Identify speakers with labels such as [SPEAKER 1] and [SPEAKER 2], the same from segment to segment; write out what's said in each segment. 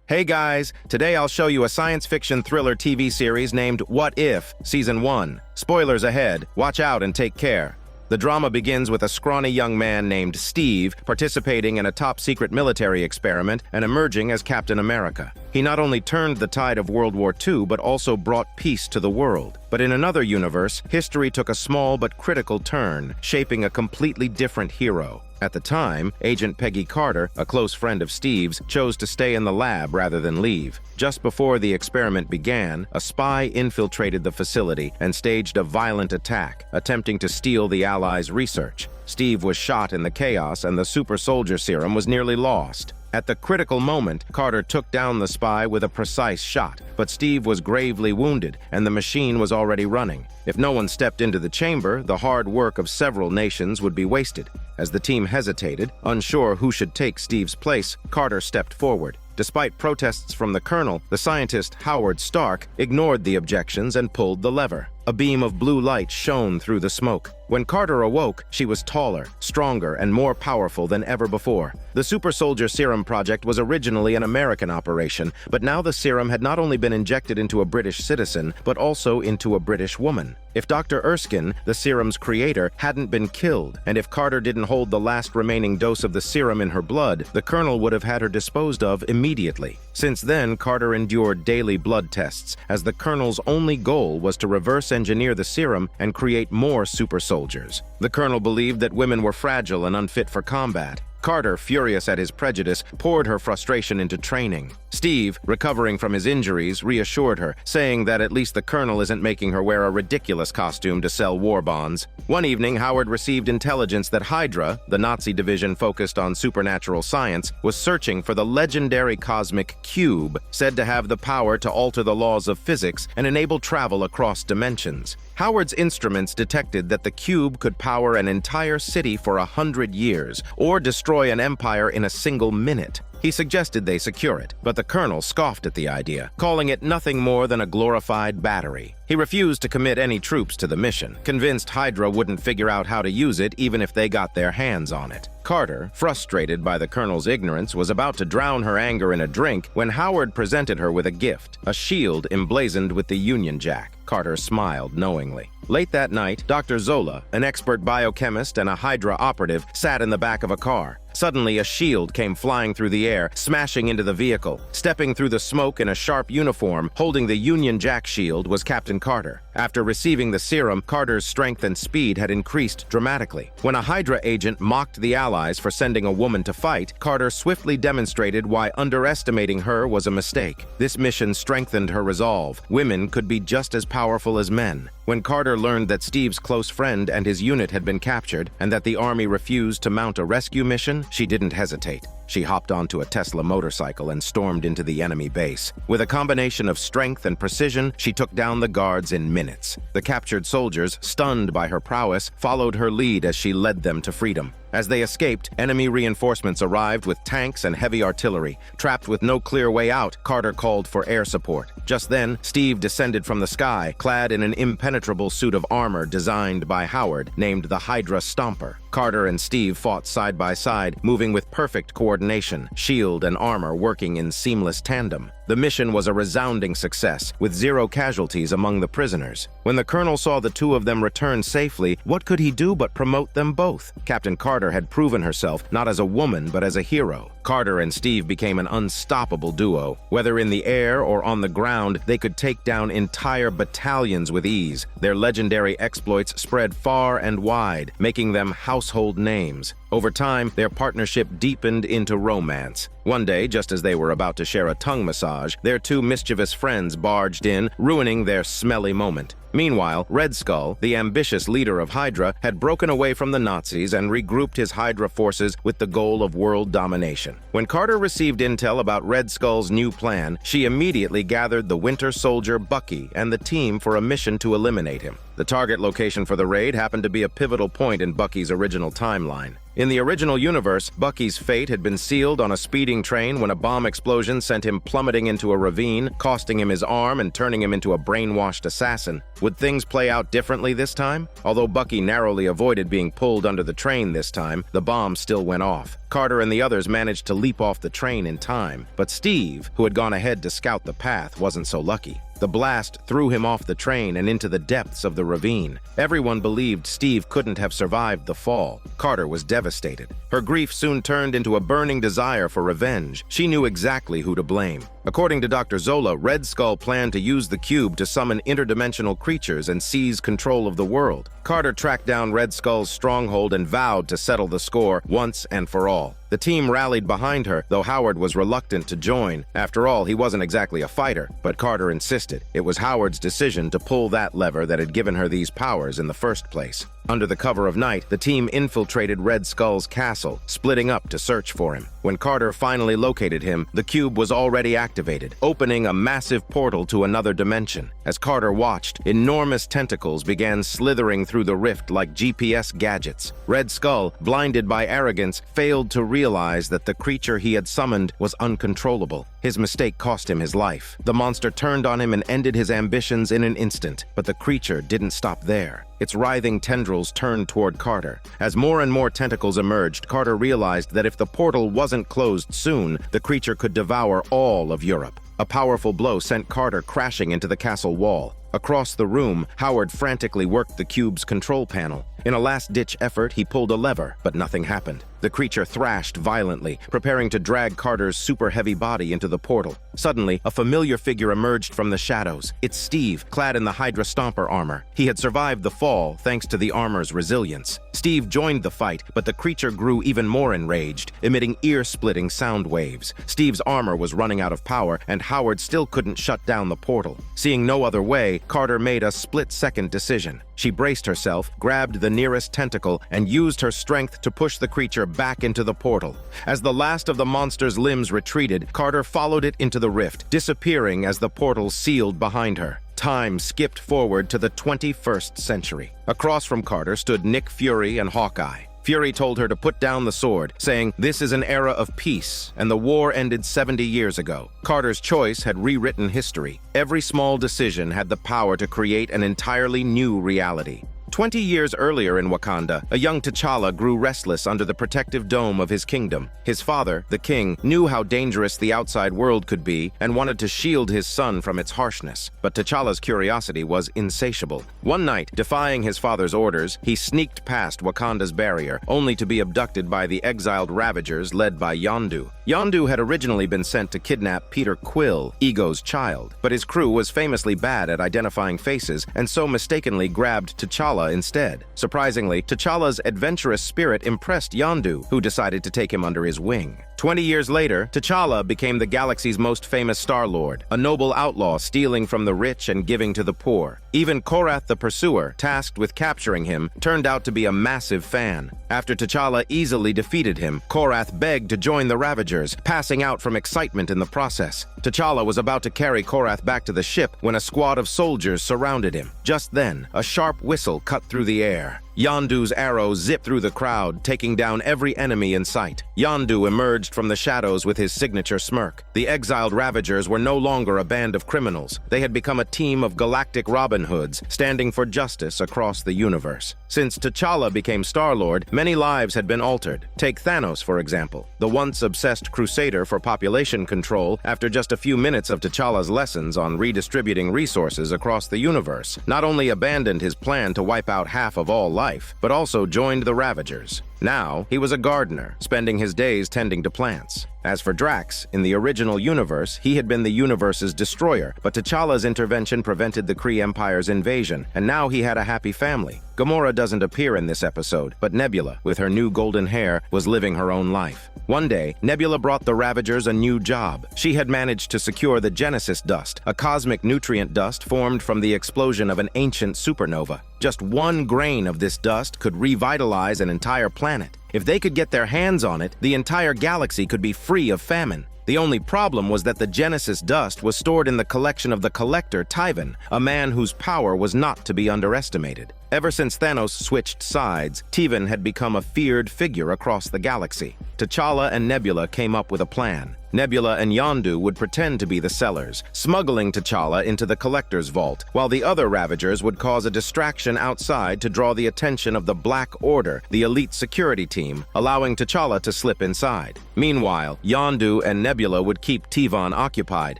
[SPEAKER 1] Hey guys, today I'll show you a science fiction thriller TV series named What If, Season 1. Spoilers ahead, watch out and take care. The drama begins with a scrawny young man named Steve participating in a top-secret military experiment and emerging as Captain America. He not only turned the tide of World War II, but also brought peace to the world. But in another universe, history took a small but critical turn, shaping a completely different hero. At the time, Agent Peggy Carter, a close friend of Steve's, chose to stay in the lab rather than leave. Just before the experiment began, a spy infiltrated the facility and staged a violent attack, attempting to steal the Allies' research. Steve was shot in the chaos and the super soldier serum was nearly lost. At the critical moment, Carter took down the spy with a precise shot, but Steve was gravely wounded and the machine was already running. If no one stepped into the chamber, the hard work of several nations would be wasted. As the team hesitated, unsure who should take Steve's place, Carter stepped forward. Despite protests from the colonel, the scientist Howard Stark ignored the objections and pulled the lever. A beam of blue light shone through the smoke. When Carter awoke, she was taller, stronger, and more powerful than ever before. The Super Soldier Serum Project was originally an American operation, but now the serum had not only been injected into a British citizen, but also into a British woman. If Dr. Erskine, the serum's creator, hadn't been killed, and if Carter didn't hold the last remaining dose of the serum in her blood, the colonel would have had her disposed of immediately. Since then, Carter endured daily blood tests, as the colonel's only goal was to reverse engineer the serum and create more super soldiers. The colonel believed that women were fragile and unfit for combat. Carter, furious at his prejudice, poured her frustration into training. Steve, recovering from his injuries, reassured her, saying that at least the colonel isn't making her wear a ridiculous costume to sell war bonds. One evening, Howard received intelligence that Hydra, the Nazi division focused on supernatural science, was searching for the legendary cosmic cube, said to have the power to alter the laws of physics and enable travel across dimensions. Howard's instruments detected that the cube could power an entire city for 100 years, or destroy an empire in a single minute. He suggested they secure it, but the colonel scoffed at the idea, calling it nothing more than a glorified battery. He refused to commit any troops to the mission, convinced Hydra wouldn't figure out how to use it even if they got their hands on it. Carter, frustrated by the colonel's ignorance, was about to drown her anger in a drink when Howard presented her with a gift, a shield emblazoned with the Union Jack. Carter smiled knowingly. Late that night, Dr. Zola, an expert biochemist and a Hydra operative, sat in the back of a car. Suddenly, a shield came flying through the air, smashing into the vehicle. Stepping through the smoke in a sharp uniform, holding the Union Jack shield, was Captain Carter. After receiving the serum, Carter's strength and speed had increased dramatically. When a Hydra agent mocked the Allies for sending a woman to fight, Carter swiftly demonstrated why underestimating her was a mistake. This mission strengthened her resolve. Women could be just as powerful as men. When Carter learned that Steve's close friend and his unit had been captured, and that the army refused to mount a rescue mission, she didn't hesitate. She hopped onto a Tesla motorcycle and stormed into the enemy base. With a combination of strength and precision, she took down the guards in minutes. The captured soldiers, stunned by her prowess, followed her lead as she led them to freedom. As they escaped, enemy reinforcements arrived with tanks and heavy artillery. Trapped with no clear way out, Carter called for air support. Just then, Steve descended from the sky, clad in an impenetrable suit of armor designed by Howard, named the Hydra Stomper. Carter and Steve fought side by side, moving with perfect coordination, shield and armor working in seamless tandem. The mission was a resounding success, with 0 casualties among the prisoners. When the colonel saw the two of them return safely, what could he do but promote them both? Captain Carter had proven herself not as a woman but as a hero. Carter and Steve became an unstoppable duo. Whether in the air or on the ground, they could take down entire battalions with ease. Their legendary exploits spread far and wide, making them household names. Over time, their partnership deepened into romance. One day, just as they were about to share a tongue massage, their two mischievous friends barged in, ruining their smelly moment. Meanwhile, Red Skull, the ambitious leader of Hydra, had broken away from the Nazis and regrouped his Hydra forces with the goal of world domination. When Carter received intel about Red Skull's new plan, she immediately gathered the Winter Soldier Bucky and the team for a mission to eliminate him. The target location for the raid happened to be a pivotal point in Bucky's original timeline. In the original universe, Bucky's fate had been sealed on a speeding train when a bomb explosion sent him plummeting into a ravine, costing him his arm and turning him into a brainwashed assassin. Would things play out differently this time? Although Bucky narrowly avoided being pulled under the train this time, the bomb still went off. Carter and the others managed to leap off the train in time, but Steve, who had gone ahead to scout the path, wasn't so lucky. The blast threw him off the train and into the depths of the ravine. Everyone believed Steve couldn't have survived the fall. Carter was devastated. Her grief soon turned into a burning desire for revenge. She knew exactly who to blame. According to Dr. Zola, Red Skull planned to use the cube to summon interdimensional creatures and seize control of the world. Carter tracked down Red Skull's stronghold and vowed to settle the score once and for all. The team rallied behind her, though Howard was reluctant to join. After all, he wasn't exactly a fighter, but Carter insisted. It was Howard's decision to pull that lever that had given her these powers in the first place. Under the cover of night, the team infiltrated Red Skull's castle, splitting up to search for him. When Carter finally located him, the cube was already activated, opening a massive portal to another dimension. As Carter watched, enormous tentacles began slithering through the rift like GPS gadgets. Red Skull, blinded by arrogance, failed to realize that the creature he had summoned was uncontrollable. His mistake cost him his life. The monster turned on him and ended his ambitions in an instant, but the creature didn't stop there. Its writhing tendrils turned toward Carter. As more and more tentacles emerged, Carter realized that if the portal wasn't closed soon, the creature could devour all of Europe. A powerful blow sent Carter crashing into the castle wall. Across the room, Howard frantically worked the cube's control panel. In a last-ditch effort, he pulled a lever, but nothing happened. The creature thrashed violently, preparing to drag Carter's super-heavy body into the portal. Suddenly, a familiar figure emerged from the shadows. It's Steve, clad in the Hydra Stomper armor. He had survived the fall thanks to the armor's resilience. Steve joined the fight, but the creature grew even more enraged, emitting ear-splitting sound waves. Steve's armor was running out of power, and Howard still couldn't shut down the portal. Seeing no other way, Carter made a split-second decision. She braced herself, grabbed the nearest tentacle, and used her strength to push the creature back into the portal. As the last of the monster's limbs retreated, Carter followed it into the rift, disappearing as the portal sealed behind her. Time skipped forward to the 21st century. Across from Carter stood Nick Fury and Hawkeye. Fury told her to put down the sword, saying, "This is an era of peace, and the war ended 70 years ago." Carter's choice had rewritten history. Every small decision had the power to create an entirely new reality. 20 years earlier in Wakanda, a young T'Challa grew restless under the protective dome of his kingdom. His father, the king, knew how dangerous the outside world could be and wanted to shield his son from its harshness. But T'Challa's curiosity was insatiable. One night, defying his father's orders, he sneaked past Wakanda's barrier, only to be abducted by the exiled Ravagers led by Yondu. Yondu had originally been sent to kidnap Peter Quill, Ego's child, but his crew was famously bad at identifying faces and so mistakenly grabbed T'Challa instead. Surprisingly, T'Challa's adventurous spirit impressed Yondu, who decided to take him under his wing. 20 years later, T'Challa became the galaxy's most famous Star-Lord, a noble outlaw stealing from the rich and giving to the poor. Even Korath the Pursuer, tasked with capturing him, turned out to be a massive fan. After T'Challa easily defeated him, Korath begged to join the Ravagers, passing out from excitement in the process. T'Challa was about to carry Korath back to the ship when a squad of soldiers surrounded him. Just then, a sharp whistle cut through the air. Yondu's arrow zipped through the crowd, taking down every enemy in sight. Yondu emerged from the shadows with his signature smirk. The exiled Ravagers were no longer a band of criminals. They had become a team of galactic Robin Hoods, standing for justice across the universe. Since T'Challa became Star-Lord, many lives had been altered. Take Thanos, for example. The once obsessed crusader for population control, after just a few minutes of T'Challa's lessons on redistributing resources across the universe, not only abandoned his plan to wipe out half of all life, but also joined the Ravagers. Now, he was a gardener, spending his days tending to plants. As for Drax, in the original universe, he had been the universe's destroyer, but T'Challa's intervention prevented the Kree Empire's invasion, and now he had a happy family. Gamora doesn't appear in this episode, but Nebula, with her new golden hair, was living her own life. One day, Nebula brought the Ravagers a new job. She had managed to secure the Genesis dust, a cosmic nutrient dust formed from the explosion of an ancient supernova. Just one grain of this dust could revitalize an entire planet. If they could get their hands on it, the entire galaxy could be free of famine. The only problem was that the Genesis dust was stored in the collection of the Collector Tivan, a man whose power was not to be underestimated. Ever since Thanos switched sides, Tivan had become a feared figure across the galaxy. T'Challa and Nebula came up with a plan. Nebula and Yondu would pretend to be the sellers, smuggling T'Challa into the Collector's vault, while the other Ravagers would cause a distraction outside to draw the attention of the Black Order, the elite security team, allowing T'Challa to slip inside. Meanwhile, Yondu and Nebula would keep Tivan occupied,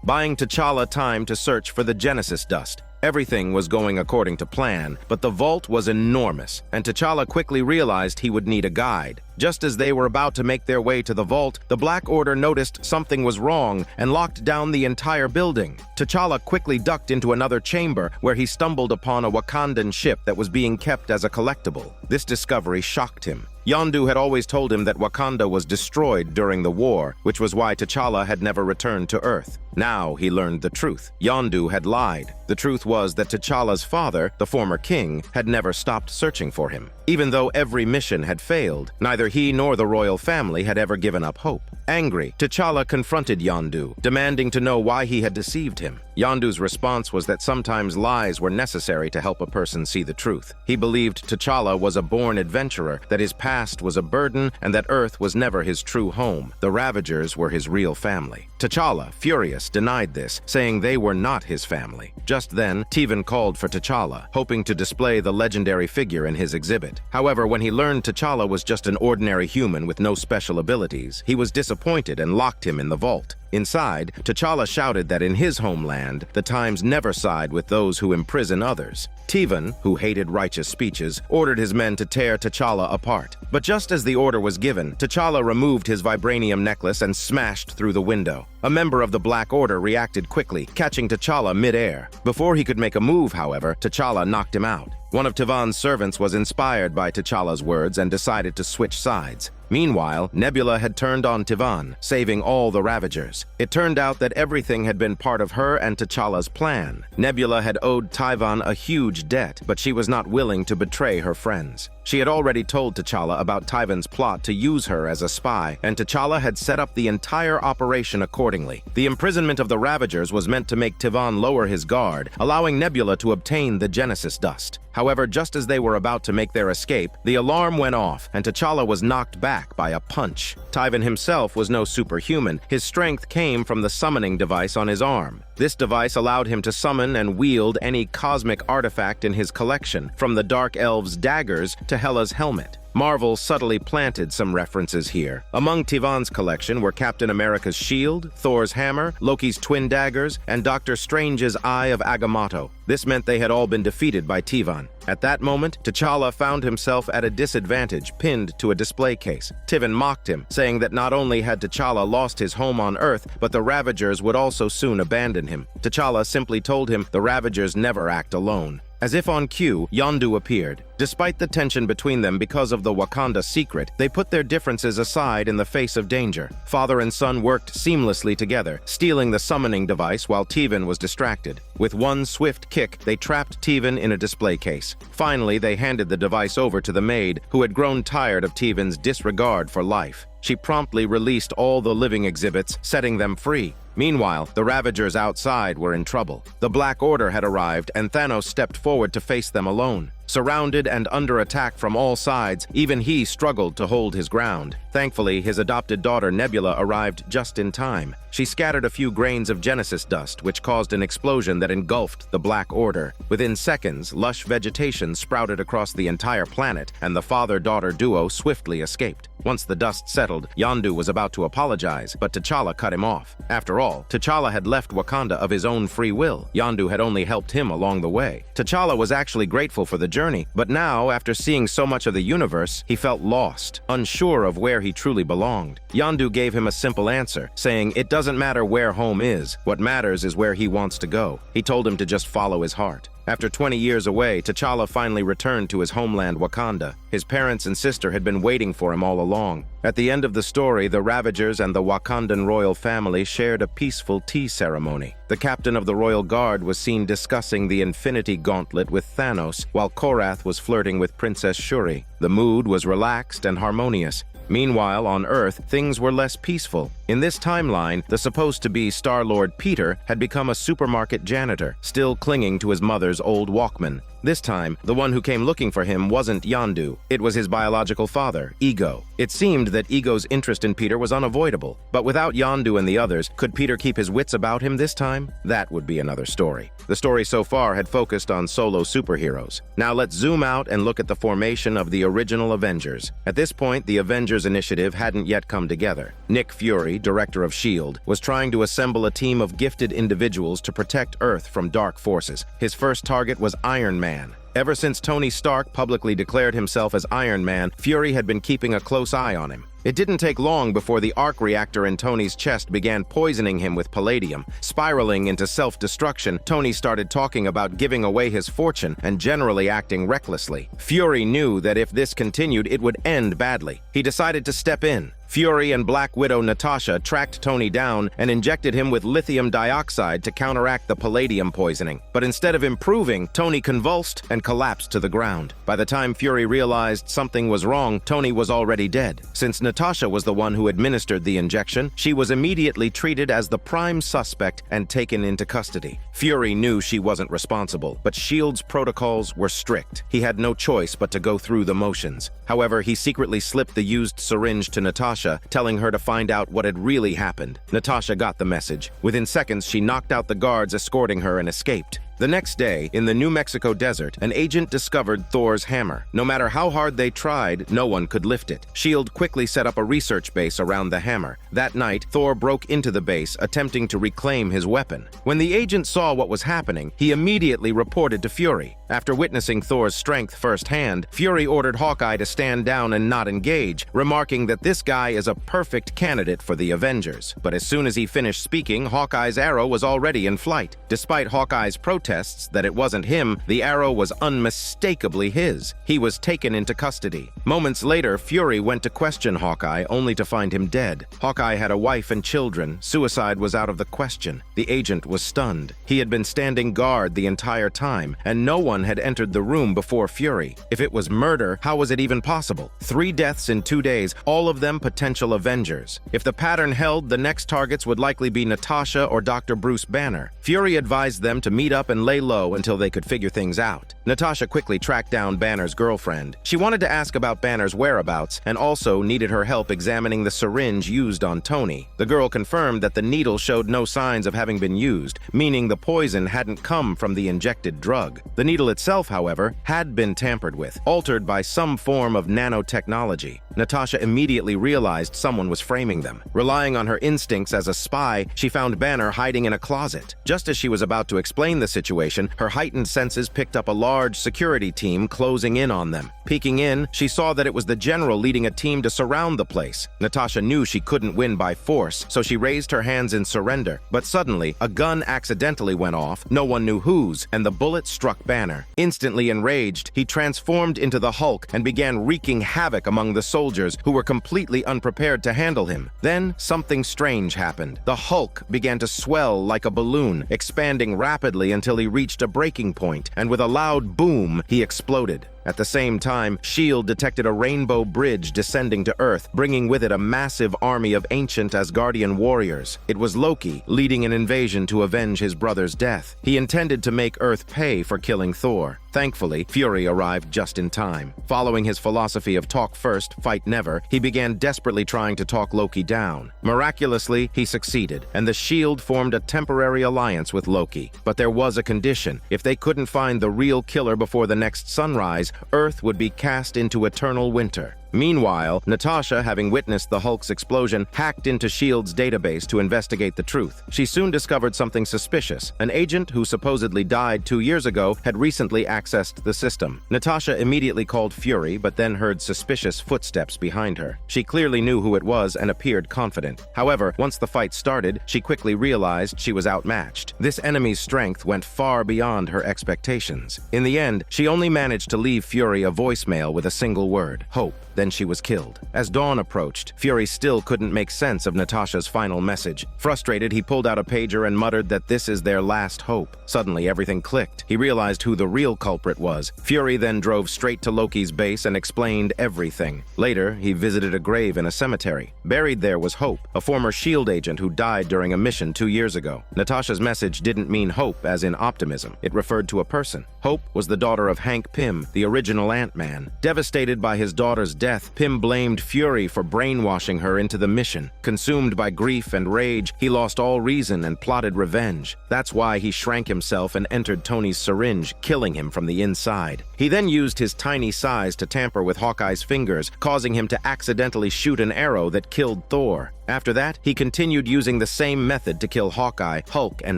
[SPEAKER 1] buying T'Challa time to search for the Genesis dust. Everything was going according to plan, but the vault was enormous, and T'Challa quickly realized he would need a guide. Just as they were about to make their way to the vault, the Black Order noticed something was wrong and locked down the entire building. T'Challa quickly ducked into another chamber where he stumbled upon a Wakandan ship that was being kept as a collectible. This discovery shocked him. Yondu had always told him that Wakanda was destroyed during the war, which was why T'Challa had never returned to Earth. Now he learned the truth. Yondu had lied. The truth was that T'Challa's father, the former king, had never stopped searching for him. Even though every mission had failed, neither he nor the royal family had ever given up hope. Angry, T'Challa confronted Yondu, demanding to know why he had deceived him. Yondu's response was that sometimes lies were necessary to help a person see the truth. He believed T'Challa was a born adventurer, that his past was a burden, and that Earth was never his true home. The Ravagers were his real family. T'Challa, furious, denied this, saying they were not his family. Just then, Tivan called for T'Challa, hoping to display the legendary figure in his exhibit. However, when he learned T'Challa was just an ordinary human with no special abilities, he was disappointed and locked him in the vault. Inside, T'Challa shouted that in his homeland, the times never side with those who imprison others. Tivan, who hated righteous speeches, ordered his men to tear T'Challa apart. But just as the order was given, T'Challa removed his vibranium necklace and smashed through the window. A member of the Black Order reacted quickly, catching T'Challa mid-air. Before he could make a move, however, T'Challa knocked him out. One of Tivan's servants was inspired by T'Challa's words and decided to switch sides. Meanwhile, Nebula had turned on Tivan, saving all the Ravagers. It turned out that everything had been part of her and T'Challa's plan. Nebula had owed Tivan a huge debt, but she was not willing to betray her friends. She had already told T'Challa about Tivan's plot to use her as a spy, and T'Challa had set up the entire operation accordingly. The imprisonment of the Ravagers was meant to make Tivan lower his guard, allowing Nebula to obtain the Genesis dust. However, just as they were about to make their escape, the alarm went off, and T'Challa was knocked back by a punch. Tivan himself was no superhuman. His strength came from the summoning device on his arm. This device allowed him to summon and wield any cosmic artifact in his collection, from the Dark Elves' daggers to Hela's helmet. Marvel subtly planted some references here. Among Tivan's collection were Captain America's shield, Thor's hammer, Loki's twin daggers, and Doctor Strange's Eye of Agamotto. This meant they had all been defeated by Tivan. At that moment, T'Challa found himself at a disadvantage, pinned to a display case. Tivan mocked him, saying that not only had T'Challa lost his home on Earth, but the Ravagers would also soon abandon him. T'Challa simply told him the Ravagers never act alone. As if on cue, Yondu appeared. Despite the tension between them because of the Wakanda secret, they put their differences aside in the face of danger. Father and son worked seamlessly together, stealing the summoning device while Tivan was distracted. With one swift kick, they trapped Tivan in a display case. Finally, they handed the device over to the maid, who had grown tired of Tivan's disregard for life. She promptly released all the living exhibits, setting them free. Meanwhile, the Ravagers outside were in trouble. The Black Order had arrived, and Thanos stepped forward to face them alone. Surrounded and under attack from all sides, even he struggled to hold his ground. Thankfully, his adopted daughter Nebula arrived just in time. She scattered a few grains of Genesis dust, which caused an explosion that engulfed the Black Order. Within seconds, lush vegetation sprouted across the entire planet, and the father-daughter duo swiftly escaped. Once the dust settled, Yondu was about to apologize, but T'Challa cut him off. After all, T'Challa had left Wakanda of his own free will. Yondu had only helped him along the way. T'Challa was actually grateful for the journey, but now, after seeing so much of the universe, he felt lost, unsure of where he truly belonged. Yondu gave him a simple answer, saying it doesn't matter where home is, what matters is where he wants to go. He told him to just follow his heart. After 20 years away, T'Challa finally returned to his homeland Wakanda. His parents and sister had been waiting for him all along. At the end of the story, the Ravagers and the Wakandan royal family shared a peaceful tea ceremony. The captain of the Royal Guard was seen discussing the Infinity Gauntlet with Thanos, while Korath was flirting with Princess Shuri. The mood was relaxed and harmonious. Meanwhile, on Earth, things were less peaceful. In this timeline, the supposed-to-be Star-Lord Peter had become a supermarket janitor, still clinging to his mother's old Walkman. This time, the one who came looking for him wasn't Yondu. It was his biological father, Ego. It seemed that Ego's interest in Peter was unavoidable. But without Yondu and the others, could Peter keep his wits about him this time? That would be another story. The story so far had focused on solo superheroes. Now let's zoom out and look at the formation of the original Avengers. At this point, the Avengers Initiative hadn't yet come together. Nick Fury, director of S.H.I.E.L.D., was trying to assemble a team of gifted individuals to protect Earth from dark forces. His first target was Iron Man. Ever since Tony Stark publicly declared himself as Iron Man, Fury had been keeping a close eye on him. It didn't take long before the arc reactor in Tony's chest began poisoning him with palladium. Spiraling into self-destruction, Tony started talking about giving away his fortune and generally acting recklessly. Fury knew that if this continued, it would end badly. He decided to step in. Fury and Black Widow Natasha tracked Tony down and injected him with lithium dioxide to counteract the palladium poisoning. But instead of improving, Tony convulsed and collapsed to the ground. By the time Fury realized something was wrong, Tony was already dead. Since Natasha was the one who administered the injection, she was immediately treated as the prime suspect and taken into custody. Fury knew she wasn't responsible, but S.H.I.E.L.D.'s protocols were strict. He had no choice but to go through the motions. However, he secretly slipped the used syringe to Natasha, telling her to find out what had really happened. Natasha got the message. Within seconds, she knocked out the guards escorting her and escaped. The next day, in the New Mexico desert, an agent discovered Thor's hammer. No matter how hard they tried, no one could lift it. S.H.I.E.L.D. quickly set up a research base around the hammer. That night, Thor broke into the base, attempting to reclaim his weapon. When the agent saw what was happening, he immediately reported to Fury. After witnessing Thor's strength firsthand, Fury ordered Hawkeye to stand down and not engage, remarking that this guy is a perfect candidate for the Avengers. But as soon as he finished speaking, Hawkeye's arrow was already in flight. Despite Hawkeye's protests that it wasn't him, the arrow was unmistakably his. He was taken into custody. Moments later, Fury went to question Hawkeye, only to find him dead. Hawkeye had a wife and children. Suicide was out of the question. The agent was stunned. He had been standing guard the entire time, and no one had entered the room before Fury. If it was murder, how was it even possible? 3 deaths in 2 days, all of them potential Avengers. If the pattern held, the next targets would likely be Natasha or Dr. Bruce Banner. Fury advised them to meet up and lay low until they could figure things out. Natasha quickly tracked down Banner's girlfriend. She wanted to ask about Banner's whereabouts and also needed her help examining the syringe used on Tony. The girl confirmed that the needle showed no signs of having been used, meaning the poison hadn't come from the injected drug. The needle itself, however, had been tampered with, altered by some form of nanotechnology. Natasha immediately realized someone was framing them. Relying on her instincts as a spy, she found Banner hiding in a closet. Just as she was about to explain the situation, her heightened senses picked up a large security team closing in on them. Peeking in, she saw that it was the general leading a team to surround the place. Natasha knew she couldn't win by force, so she raised her hands in surrender. But suddenly, a gun accidentally went off, no one knew whose, and the bullet struck Banner. Instantly enraged, he transformed into the Hulk and began wreaking havoc among the soldiers who were completely unprepared to handle him. Then, something strange happened. The Hulk began to swell like a balloon, expanding rapidly until he reached a breaking point, and with a loud boom, he exploded. At the same time, S.H.I.E.L.D. detected a rainbow bridge descending to Earth, bringing with it a massive army of ancient Asgardian warriors. It was Loki, leading an invasion to avenge his brother's death. He intended to make Earth pay for killing Thor. Thankfully, Fury arrived just in time. Following his philosophy of talk first, fight never, he began desperately trying to talk Loki down. Miraculously, he succeeded, and the S.H.I.E.L.D. formed a temporary alliance with Loki. But there was a condition. If they couldn't find the real killer before the next sunrise, Earth would be cast into eternal winter. Meanwhile, Natasha, having witnessed the Hulk's explosion, hacked into S.H.I.E.L.D.'s database to investigate the truth. She soon discovered something suspicious. An agent who supposedly died 2 years ago had recently accessed the system. Natasha immediately called Fury, but then heard suspicious footsteps behind her. She clearly knew who it was and appeared confident. However, once the fight started, she quickly realized she was outmatched. This enemy's strength went far beyond her expectations. In the end, she only managed to leave Fury a voicemail with a single word: hope. Then Then she was killed. As dawn approached, Fury still couldn't make sense of Natasha's final message. Frustrated, he pulled out a pager and muttered that this is their last hope. Suddenly, everything clicked. He realized who the real culprit was. Fury then drove straight to Loki's base and explained everything. Later, he visited a grave in a cemetery. Buried there was Hope, a former S.H.I.E.L.D. agent who died during a mission 2 years ago. Natasha's message didn't mean hope as in optimism. It referred to a person. Hope was the daughter of Hank Pym, the original Ant-Man. Devastated by his daughter's death, Pym blamed Fury for brainwashing her into the mission. Consumed by grief and rage, he lost all reason and plotted revenge. That's why he shrank himself and entered Tony's syringe, killing him from the inside. He then used his tiny size to tamper with Hawkeye's fingers, causing him to accidentally shoot an arrow that killed Thor. After that, he continued using the same method to kill Hawkeye, Hulk, and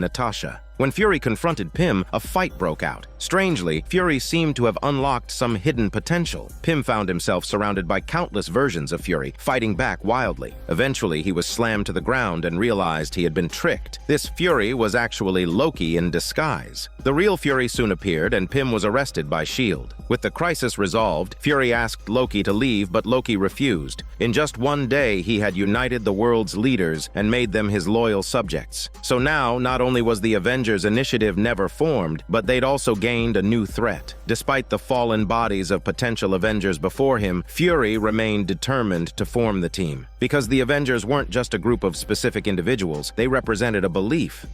[SPEAKER 1] Natasha. When Fury confronted Pym, a fight broke out. Strangely, Fury seemed to have unlocked some hidden potential. Pym found himself surrounded by countless versions of Fury, fighting back wildly. Eventually, he was slammed to the ground and realized he had been tricked. This Fury was actually Loki in disguise. The real Fury soon appeared, and Pym was arrested by S.H.I.E.L.D. With the crisis resolved, Fury asked Loki to leave, but Loki refused. In just one day, he had united the world's leaders and made them his loyal subjects. So now, not only was the Avengers initiative never formed, but they'd also gained a new threat. Despite the fallen bodies of potential Avengers before him, Fury remained determined to form the team. Because the Avengers weren't just a group of specific individuals, they represented a belief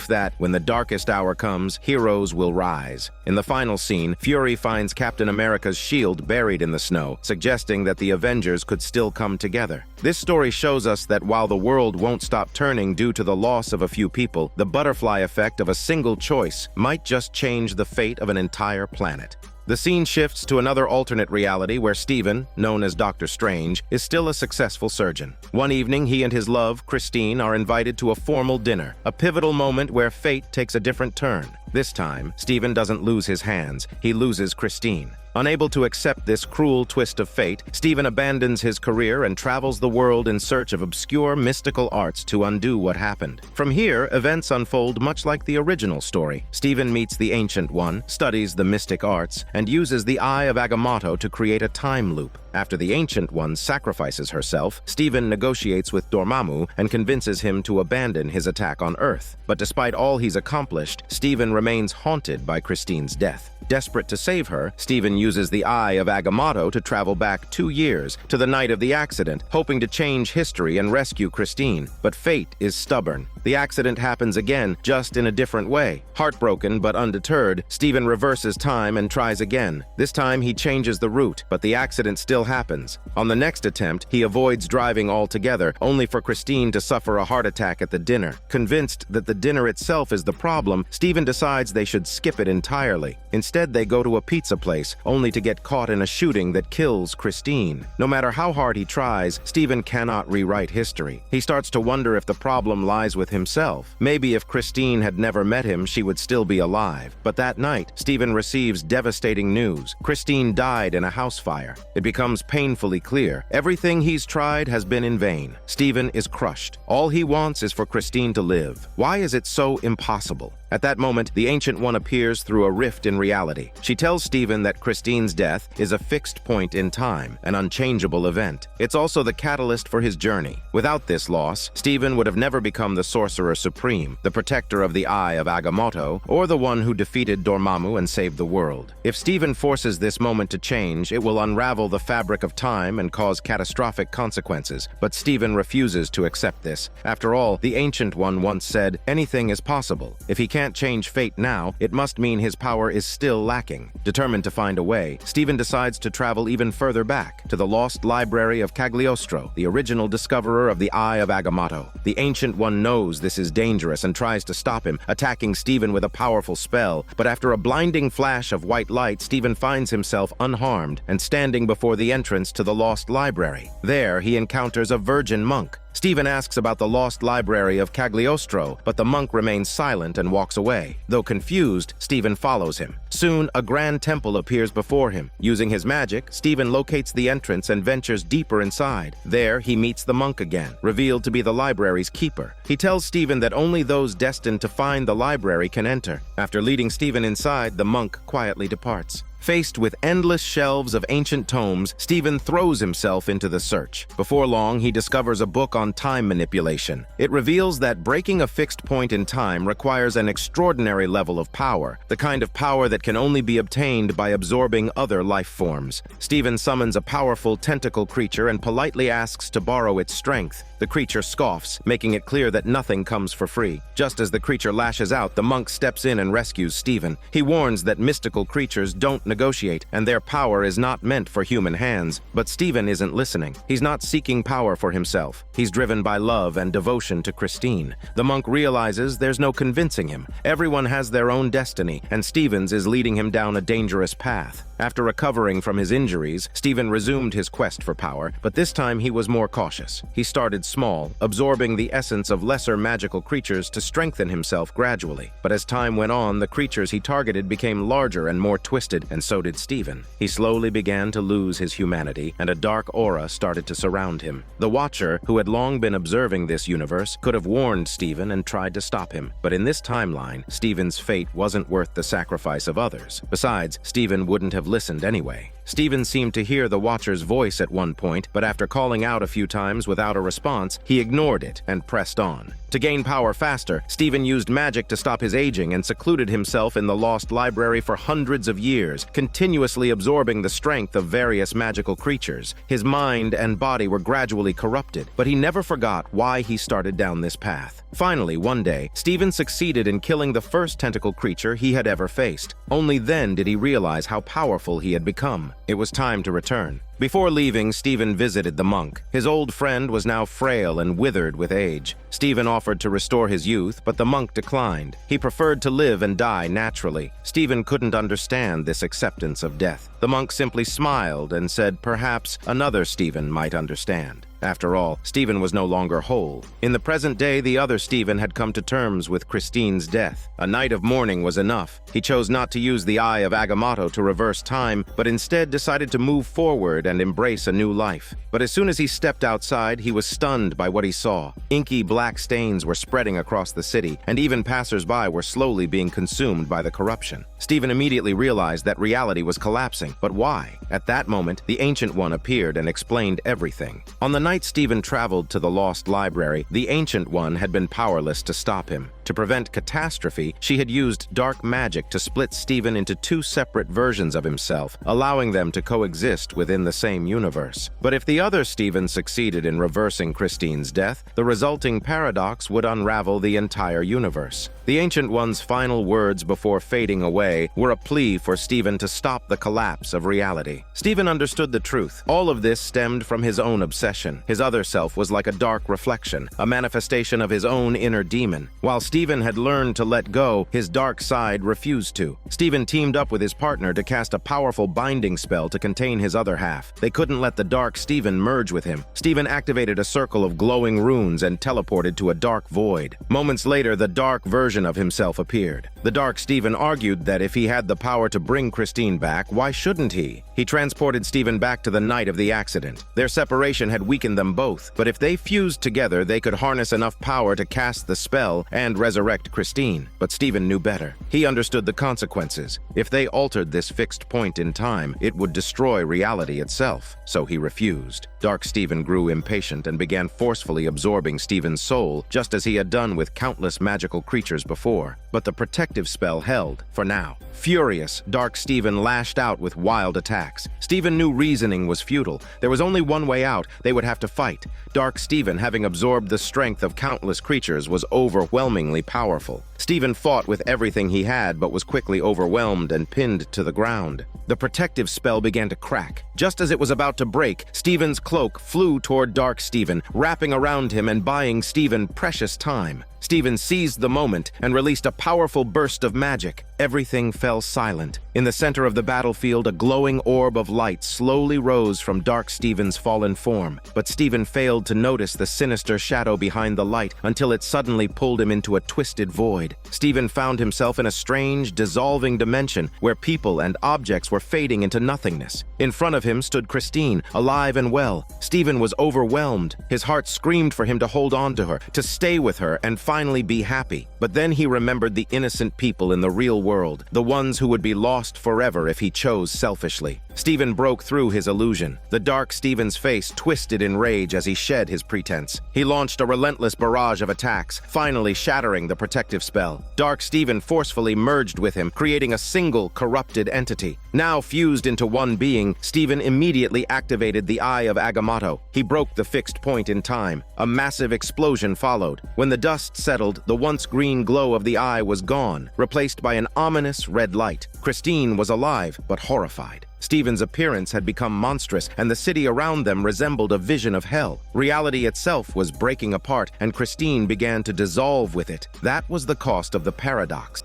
[SPEAKER 1] that, when the darkest hour comes, heroes will rise. In the final scene, Fury finds Captain America's shield buried in the snow, suggesting that the Avengers could still come together. This story shows us that while the world won't stop turning due to the loss of a few people, the butterfly effect of a single choice might just change the fate of an entire planet. The scene shifts to another alternate reality where Stephen, known as Dr. Strange, is still a successful surgeon. One evening, he and his love, Christine, are invited to a formal dinner, a pivotal moment where fate takes a different turn. This time, Stephen doesn't lose his hands, he loses Christine. Unable to accept this cruel twist of fate, Stephen abandons his career and travels the world in search of obscure mystical arts to undo what happened. From here, events unfold much like the original story. Stephen meets the Ancient One, studies the mystic arts, and uses the Eye of Agamotto to create a time loop. After the Ancient One sacrifices herself, Stephen negotiates with Dormammu and convinces him to abandon his attack on Earth. But despite all he's accomplished, Stephen remains haunted by Christine's death. Desperate to save her, Stephen uses the Eye of Agamotto to travel back 2 years, to the night of the accident, hoping to change history and rescue Christine. But fate is stubborn. The accident happens again, just in a different way. Heartbroken but undeterred, Stephen reverses time and tries again. This time he changes the route, but the accident still happens. On the next attempt, he avoids driving altogether, only for Christine to suffer a heart attack at the dinner. Convinced that the dinner itself is the problem, Stephen decides they should skip it entirely. Instead, they go to a pizza place, only to get caught in a shooting that kills Christine. No matter how hard he tries, Stephen cannot rewrite history. He starts to wonder if the problem lies with himself. Maybe if Christine had never met him, she would still be alive. But that night, Stephen receives devastating news. Christine died in a house fire. It becomes painfully clear. Everything he's tried has been in vain. Stephen is crushed. All he wants is for Christine to live. Why is it so impossible? At that moment, the Ancient One appears through a rift in reality. She tells Stephen that Christine's death is a fixed point in time, an unchangeable event. It's also the catalyst for his journey. Without this loss, Stephen would have never become the Sorcerer Supreme, the protector of the Eye of Agamotto, or the one who defeated Dormammu and saved the world. If Stephen forces this moment to change, it will unravel the fabric of time and cause catastrophic consequences. But Stephen refuses to accept this. After all, the Ancient One once said, "Anything is possible." If he can't change fate now, it must mean his power is still lacking. Determined to find a way, Stephen decides to travel even further back, to the lost library of Cagliostro, the original discoverer of the Eye of Agamotto. The Ancient One knows this is dangerous and tries to stop him, attacking Stephen with a powerful spell. But after a blinding flash of white light, Stephen finds himself unharmed and standing before the entrance to the lost library. There, he encounters a virgin monk. Stephen asks about the lost library of Cagliostro, but the monk remains silent and walks away. Though confused, Stephen follows him. Soon, a grand temple appears before him. Using his magic, Stephen locates the entrance and ventures deeper inside. There, he meets the monk again, revealed to be the library's keeper. He tells Stephen that only those destined to find the library can enter. After leading Stephen inside, the monk quietly departs. Faced with endless shelves of ancient tomes, Stephen throws himself into the search. Before long, he discovers a book on time manipulation. It reveals that breaking a fixed point in time requires an extraordinary level of power, the kind of power that can only be obtained by absorbing other life forms. Stephen summons a powerful tentacle creature and politely asks to borrow its strength. The creature scoffs, making it clear that nothing comes for free. Just as the creature lashes out, the monk steps in and rescues Stephen. He warns that mystical creatures don't negotiate, and their power is not meant for human hands. But Stephen isn't listening. He's not seeking power for himself. He's driven by love and devotion to Christine. The monk realizes there's no convincing him. Everyone has their own destiny, and Stephen's is leading him down a dangerous path. After recovering from his injuries, Stephen resumed his quest for power, but this time he was more cautious. He started small, absorbing the essence of lesser magical creatures to strengthen himself gradually. But as time went on, the creatures he targeted became larger and more twisted, and so did Stephen. He slowly began to lose his humanity, and a dark aura started to surround him. The Watcher, who had long been observing this universe, could have warned Stephen and tried to stop him. But in this timeline, Stephen's fate wasn't worth the sacrifice of others. Besides, Stephen wouldn't have listened anyway. Stephen seemed to hear the Watcher's voice at one point, but after calling out a few times without a response, he ignored it and pressed on. To gain power faster, Stephen used magic to stop his aging and secluded himself in the lost library for hundreds of years, continuously absorbing the strength of various magical creatures. His mind and body were gradually corrupted, but he never forgot why he started down this path. Finally, one day, Stephen succeeded in killing the first tentacle creature he had ever faced. Only then did he realize how powerful he had become. It was time to return. Before leaving, Stephen visited the monk. His old friend was now frail and withered with age. Stephen offered to restore his youth, but the monk declined. He preferred to live and die naturally. Stephen couldn't understand this acceptance of death. The monk simply smiled and said perhaps another Stephen might understand. After all, Stephen was no longer whole. In the present day, the other Stephen had come to terms with Christine's death. A night of mourning was enough. He chose not to use the Eye of Agamotto to reverse time, but instead decided to move forward and embrace a new life. But as soon as he stepped outside, he was stunned by what he saw. Inky black stains were spreading across the city, and even passers-by were slowly being consumed by the corruption. Stephen immediately realized that reality was collapsing. But why? At that moment, the Ancient One appeared and explained everything. On the night Stephen traveled to the lost library, the Ancient One had been powerless to stop him. To prevent catastrophe, she had used dark magic to split Stephen into two separate versions of himself, allowing them to coexist within the same universe. But if the other Stephen succeeded in reversing Christine's death, the resulting paradox would unravel the entire universe. The Ancient One's final words before fading away were a plea for Stephen to stop the collapse of reality. Stephen understood the truth. All of this stemmed from his own obsession. His other self was like a dark reflection, a manifestation of his own inner demon. While Stephen had learned to let go, his dark side refused to. Stephen teamed up with his partner to cast a powerful binding spell to contain his other half. They couldn't let the dark Stephen merge with him. Stephen activated a circle of glowing runes and teleported to a dark void. Moments later, the dark version of himself appeared. The dark Stephen argued that if he had the power to bring Christine back, why shouldn't he? He transported Stephen back to the night of the accident. Their separation had weakened them both, but if they fused together, they could harness enough power to cast the spell and resurrect Christine. But Stephen knew better. He understood the consequences. If they altered this fixed point in time, it would destroy reality itself. So he refused. Dark Stephen grew impatient and began forcefully absorbing Stephen's soul, just as he had done with countless magical creatures before. But the protective spell held, for now. Furious, Dark Stephen lashed out with wild attacks. Stephen knew reasoning was futile. There was only one way out. They would have to fight. Dark Stephen, having absorbed the strength of countless creatures, was overwhelmingly powerful. Stephen fought with everything he had, but was quickly overwhelmed and pinned to the ground. The protective spell began to crack. Just as it was about to break, Stephen's cloak flew toward Dark Stephen, wrapping around him and buying Stephen precious time. Stephen seized the moment and released a powerful burst of magic. Everything fell silent. In the center of the battlefield, a glowing orb of light slowly rose from Dark Stephen's fallen form. But Stephen failed to notice the sinister shadow behind the light until it suddenly pulled him into a twisted void. died. Steven found himself in a strange, dissolving dimension where people and objects were fading into nothingness. In front of him stood Christine, alive and well. Steven was overwhelmed. His heart screamed for him to hold on to her, to stay with her, and finally be happy. But then he remembered the innocent people in the real world, the ones who would be lost forever if he chose selfishly. Steven broke through his illusion. The dark Steven's face twisted in rage as he shed his pretense. He launched a relentless barrage of attacks, finally shattering the protective spell. Dark Steven forcefully merged with him, creating a single corrupted entity. Now fused into one being, Steven immediately activated the Eye of Agamotto. He broke the fixed point in time. A massive explosion followed. When the dust settled, the once green glow of the eye was gone, replaced by an ominous red light. Christine was alive, but horrified. Steven's appearance had become monstrous, and the city around them resembled a vision of hell. Reality itself was breaking apart, and Christine began to dissolve with it. That was the cost of the paradox.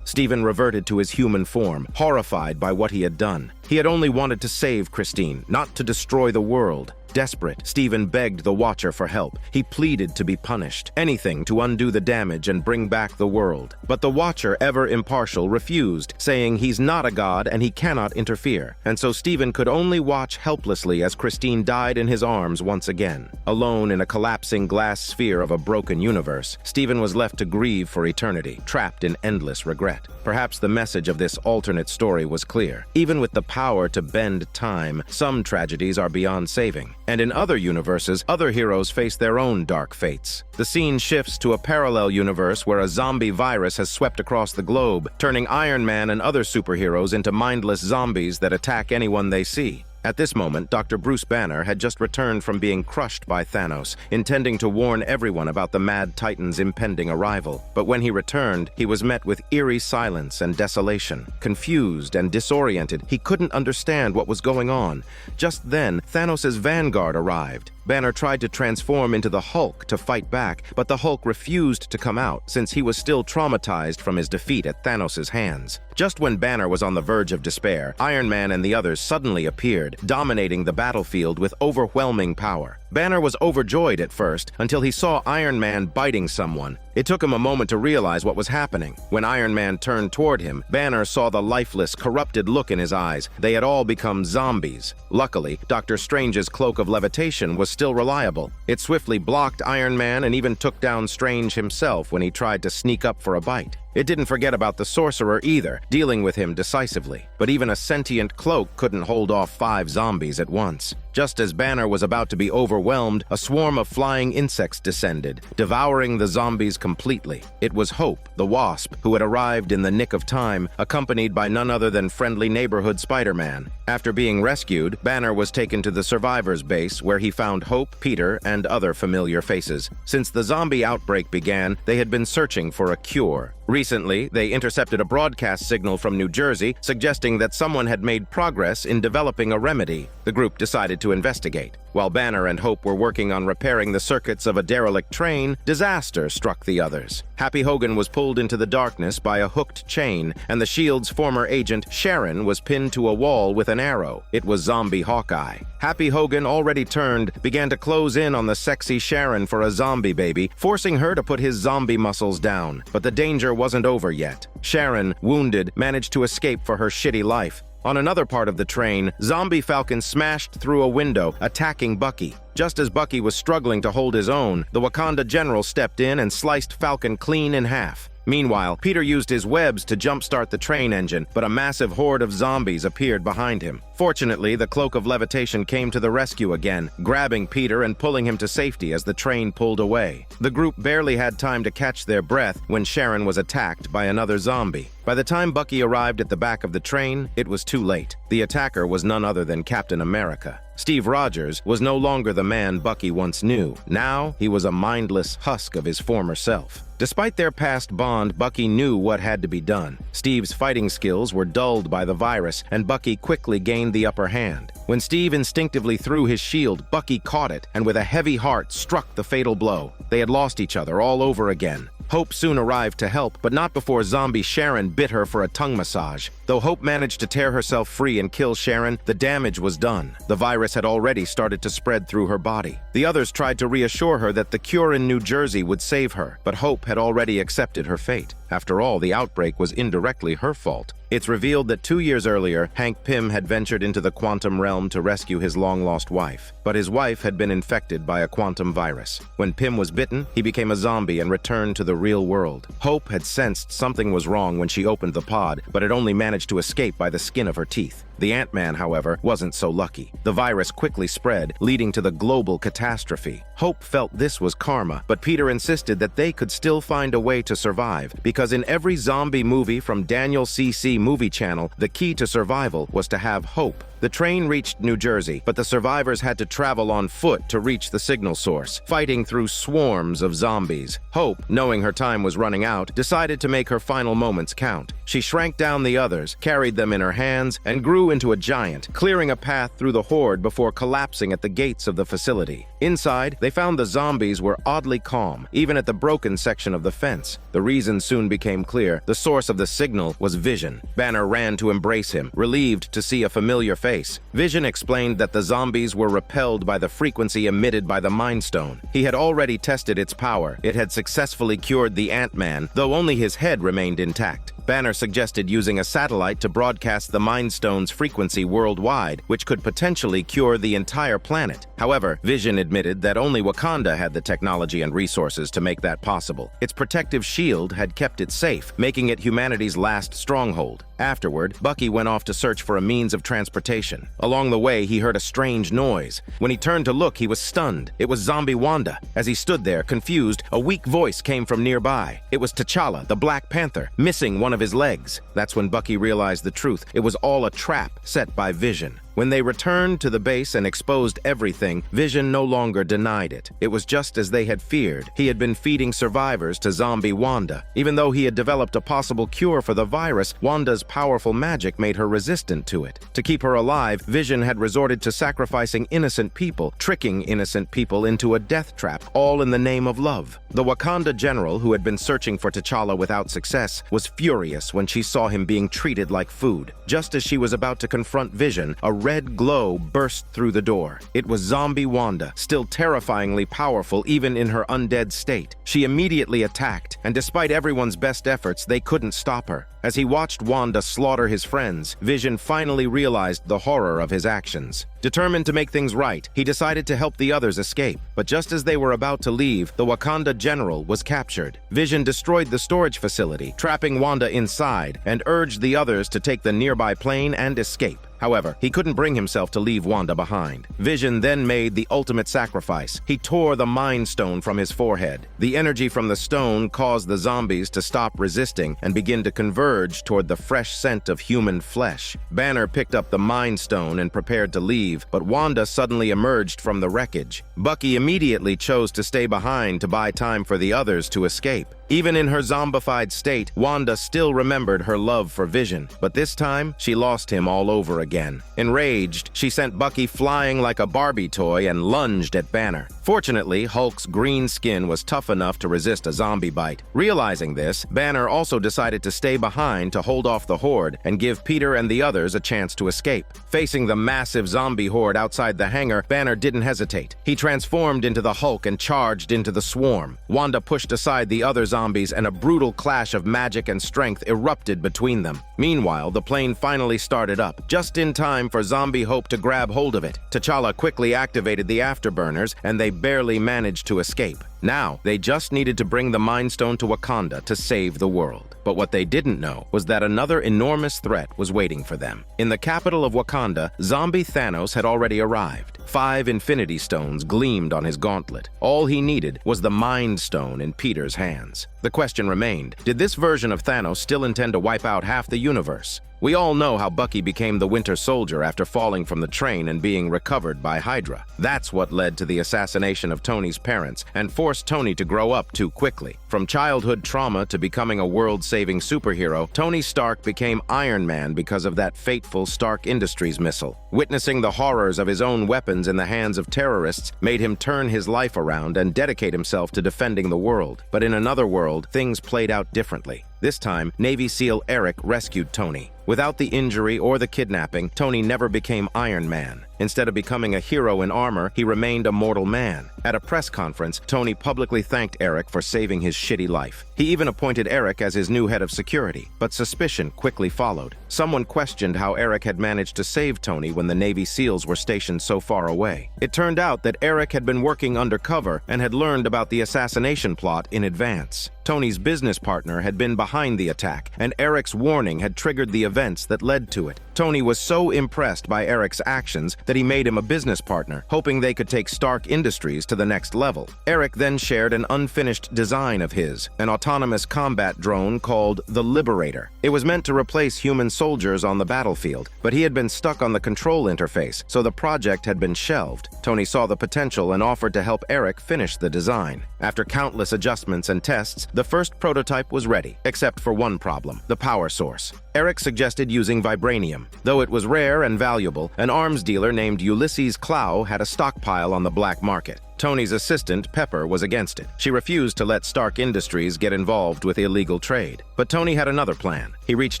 [SPEAKER 1] Steven reverted to his human form, horrified by what he had done. He had only wanted to save Christine, not to destroy the world. Desperate, Steven begged the Watcher for help. He pleaded to be punished, anything to undo the damage and bring back the world. But the Watcher, ever impartial, refused, saying he's not a god and he cannot interfere. And so Steven could only watch helplessly as Christine died in his arms once again. Alone in a collapsing glass sphere of a broken universe, Steven was left to grieve for eternity, trapped in endless regret. Perhaps the message of this alternate story was clear. Even with the power to bend time, some tragedies are beyond saving. And in other universes, other heroes face their own dark fates. The scene shifts to a parallel universe where a zombie virus has swept across the globe, turning Iron Man and other superheroes into mindless zombies that attack anyone they see. At this moment, Dr. Bruce Banner had just returned from being crushed by Thanos, intending to warn everyone about the Mad Titan's impending arrival. But when he returned, he was met with eerie silence and desolation. Confused and disoriented, he couldn't understand what was going on. Just then, Thanos' vanguard arrived. Banner tried to transform into the Hulk to fight back, but the Hulk refused to come out since he was still traumatized from his defeat at Thanos' hands. Just when Banner was on the verge of despair, Iron Man and the others suddenly appeared, dominating the battlefield with overwhelming power. Banner was overjoyed at first until he saw Iron Man biting someone. It took him a moment to realize what was happening. When Iron Man turned toward him, Banner saw the lifeless, corrupted look in his eyes. They had all become zombies. Luckily, Doctor Strange's cloak of levitation was still reliable. It swiftly blocked Iron Man and even took down Strange himself when he tried to sneak up for a bite. It didn't forget about the sorcerer either, dealing with him decisively. But even a sentient cloak couldn't hold off 5 zombies at once. Just as Banner was about to be overwhelmed, a swarm of flying insects descended, devouring the zombies completely. It was Hope, the Wasp, who had arrived in the nick of time, accompanied by none other than friendly neighborhood Spider-Man. After being rescued, Banner was taken to the survivors' base, where he found Hope, Peter, and other familiar faces. Since the zombie outbreak began, they had been searching for a cure. Recently, they intercepted a broadcast signal from New Jersey suggesting that someone had made progress in developing a remedy. The group decided to investigate. While Banner and Hope were working on repairing the circuits of a derelict train, disaster struck the others. Happy Hogan was pulled into the darkness by a hooked chain, and the S.H.I.E.L.D.'s former agent, Sharon, was pinned to a wall with an arrow. It was zombie Hawkeye. Happy Hogan, already turned, began to close in on the sexy Sharon for a zombie baby, forcing her to put his zombie muscles down. But the danger wasn't over yet. Sharon, wounded, managed to escape for her shitty life. On another part of the train, Zombie Falcon smashed through a window, attacking Bucky. Just as Bucky was struggling to hold his own, the Wakanda general stepped in and sliced Falcon clean in half. Meanwhile, Peter used his webs to jumpstart the train engine, but a massive horde of zombies appeared behind him. Fortunately, the cloak of levitation came to the rescue again, grabbing Peter and pulling him to safety as the train pulled away. The group barely had time to catch their breath when Sharon was attacked by another zombie. By the time Bucky arrived at the back of the train, it was too late. The attacker was none other than Captain America. Steve Rogers was no longer the man Bucky once knew. Now, he was a mindless husk of his former self. Despite their past bond, Bucky knew what had to be done. Steve's fighting skills were dulled by the virus, and Bucky quickly gained the upper hand. When Steve instinctively threw his shield, Bucky caught it and with a heavy heart struck the fatal blow. They had lost each other all over again. Hope soon arrived to help, but not before zombie Sharon bit her for a tongue massage. Though Hope managed to tear herself free and kill Sharon, the damage was done. The virus had already started to spread through her body. The others tried to reassure her that the cure in New Jersey would save her, but Hope had already accepted her fate. After all, the outbreak was indirectly her fault. It's revealed that 2 years earlier, Hank Pym had ventured into the quantum realm to rescue his long-lost wife. But his wife had been infected by a quantum virus. When Pym was bitten, he became a zombie and returned to the real world. Hope had sensed something was wrong when she opened the pod, but had only managed to escape by the skin of her teeth. The Ant-Man, however, wasn't so lucky. The virus quickly spread, leading to the global catastrophe. Hope felt this was karma, but Peter insisted that they could still find a way to survive, because in every zombie movie from Daniel C.C. Movie Channel, the key to survival was to have hope. The train reached New Jersey, but the survivors had to travel on foot to reach the signal source, fighting through swarms of zombies. Hope, knowing her time was running out, decided to make her final moments count. She shrank down the others, carried them in her hands, and grew into a giant, clearing a path through the horde before collapsing at the gates of the facility. Inside, they found the zombies were oddly calm, even at the broken section of the fence. The reason soon became clear. The source of the signal was Vision. Banner ran to embrace him, relieved to see a familiar face. Vision explained that the zombies were repelled by the frequency emitted by the Mind Stone. He had already tested its power. It had successfully cured the Ant-Man, though only his head remained intact. Banner suggested using a satellite to broadcast the Mind Stone's frequency worldwide, which could potentially cure the entire planet. However, Vision admitted that only Wakanda had the technology and resources to make that possible. Its protective shield had kept it safe, making it humanity's last stronghold. Afterward, Bucky went off to search for a means of transportation. Along the way, he heard a strange noise. When he turned to look, he was stunned. It was Zombie Wanda. As he stood there, confused, a weak voice came from nearby. It was T'Challa, the Black Panther, missing one of his legs. That's when Bucky realized the truth. It was all a trap set by Vision. When they returned to the base and exposed everything, Vision no longer denied it. It was just as they had feared. He had been feeding survivors to Zombie Wanda. Even though he had developed a possible cure for the virus, Wanda's powerful magic made her resistant to it. To keep her alive, Vision had resorted to sacrificing innocent people, tricking innocent people into a death trap, all in the name of love. The Wakanda general, who had been searching for T'Challa without success, was furious when she saw him being treated like food. Just as she was about to confront Vision, a red glow burst through the door. It was Zombie Wanda, still terrifyingly powerful even in her undead state. She immediately attacked, and despite everyone's best efforts, they couldn't stop her. As he watched Wanda slaughter his friends, Vision finally realized the horror of his actions. Determined to make things right, he decided to help the others escape. But just as they were about to leave, the Wakanda general was captured. Vision destroyed the storage facility, trapping Wanda inside, and urged the others to take the nearby plane and escape. However, he couldn't bring himself to leave Wanda behind. Vision then made the ultimate sacrifice. He tore the Mind Stone from his forehead. The energy from the stone caused the zombies to stop resisting and begin to converge toward the fresh scent of human flesh. Banner picked up the Mind Stone and prepared to leave, but Wanda suddenly emerged from the wreckage. Bucky immediately chose to stay behind to buy time for the others to escape. Even in her zombified state, Wanda still remembered her love for Vision, but this time, she lost him all over again. Enraged, she sent Bucky flying like a Barbie toy and lunged at Banner. Fortunately, Hulk's green skin was tough enough to resist a zombie bite. Realizing this, Banner also decided to stay behind to hold off the horde and give Peter and the others a chance to escape. Facing the massive zombie horde outside the hangar, Banner didn't hesitate. He transformed into the Hulk and charged into the swarm. Wanda pushed aside the other zombies and a brutal clash of magic and strength erupted between them. Meanwhile, the plane finally started up, just in time for Zombie Hope to grab hold of it. T'Challa quickly activated the afterburners, and they barely managed to escape. Now, they just needed to bring the Mind Stone to Wakanda to save the world. But what they didn't know was that another enormous threat was waiting for them. In the capital of Wakanda, zombie Thanos had already arrived. 5 Infinity Stones gleamed on his gauntlet. All he needed was the Mind Stone in Peter's hands. The question remained, did this version of Thanos still intend to wipe out half the universe? We all know how Bucky became the Winter Soldier after falling from the train and being recovered by Hydra. That's what led to the assassination of Tony's parents and forced Tony to grow up too quickly. From childhood trauma to becoming a world-saving superhero, Tony Stark became Iron Man because of that fateful Stark Industries missile. Witnessing the horrors of his own weapons in the hands of terrorists made him turn his life around and dedicate himself to defending the world. But in another world, things played out differently. This time, Navy SEAL Eric rescued Tony. Without the injury or the kidnapping, Tony never became Iron Man. Instead of becoming a hero in armor, he remained a mortal man. At a press conference, Tony publicly thanked Eric for saving his shitty life. He even appointed Eric as his new head of security, but suspicion quickly followed. Someone questioned how Eric had managed to save Tony when the Navy SEALs were stationed so far away. It turned out that Eric had been working undercover and had learned about the assassination plot in advance. Tony's business partner had been behind the attack, and Eric's warning had triggered the events that led to it. Tony was so impressed by Eric's actions that he made him a business partner, hoping they could take Stark Industries to the next level. Eric then shared an unfinished design of his, an autonomous combat drone called the Liberator. It was meant to replace human soldiers on the battlefield, but he had been stuck on the control interface, so the project had been shelved. Tony saw the potential and offered to help Eric finish the design. After countless adjustments and tests, the first prototype was ready, except for one problem: the power source. Eric suggested using vibranium. Though it was rare and valuable, an arms dealer named Ulysses Clow had a stockpile on the black market. Tony's assistant, Pepper, was against it. She refused to let Stark Industries get involved with illegal trade. But Tony had another plan. He reached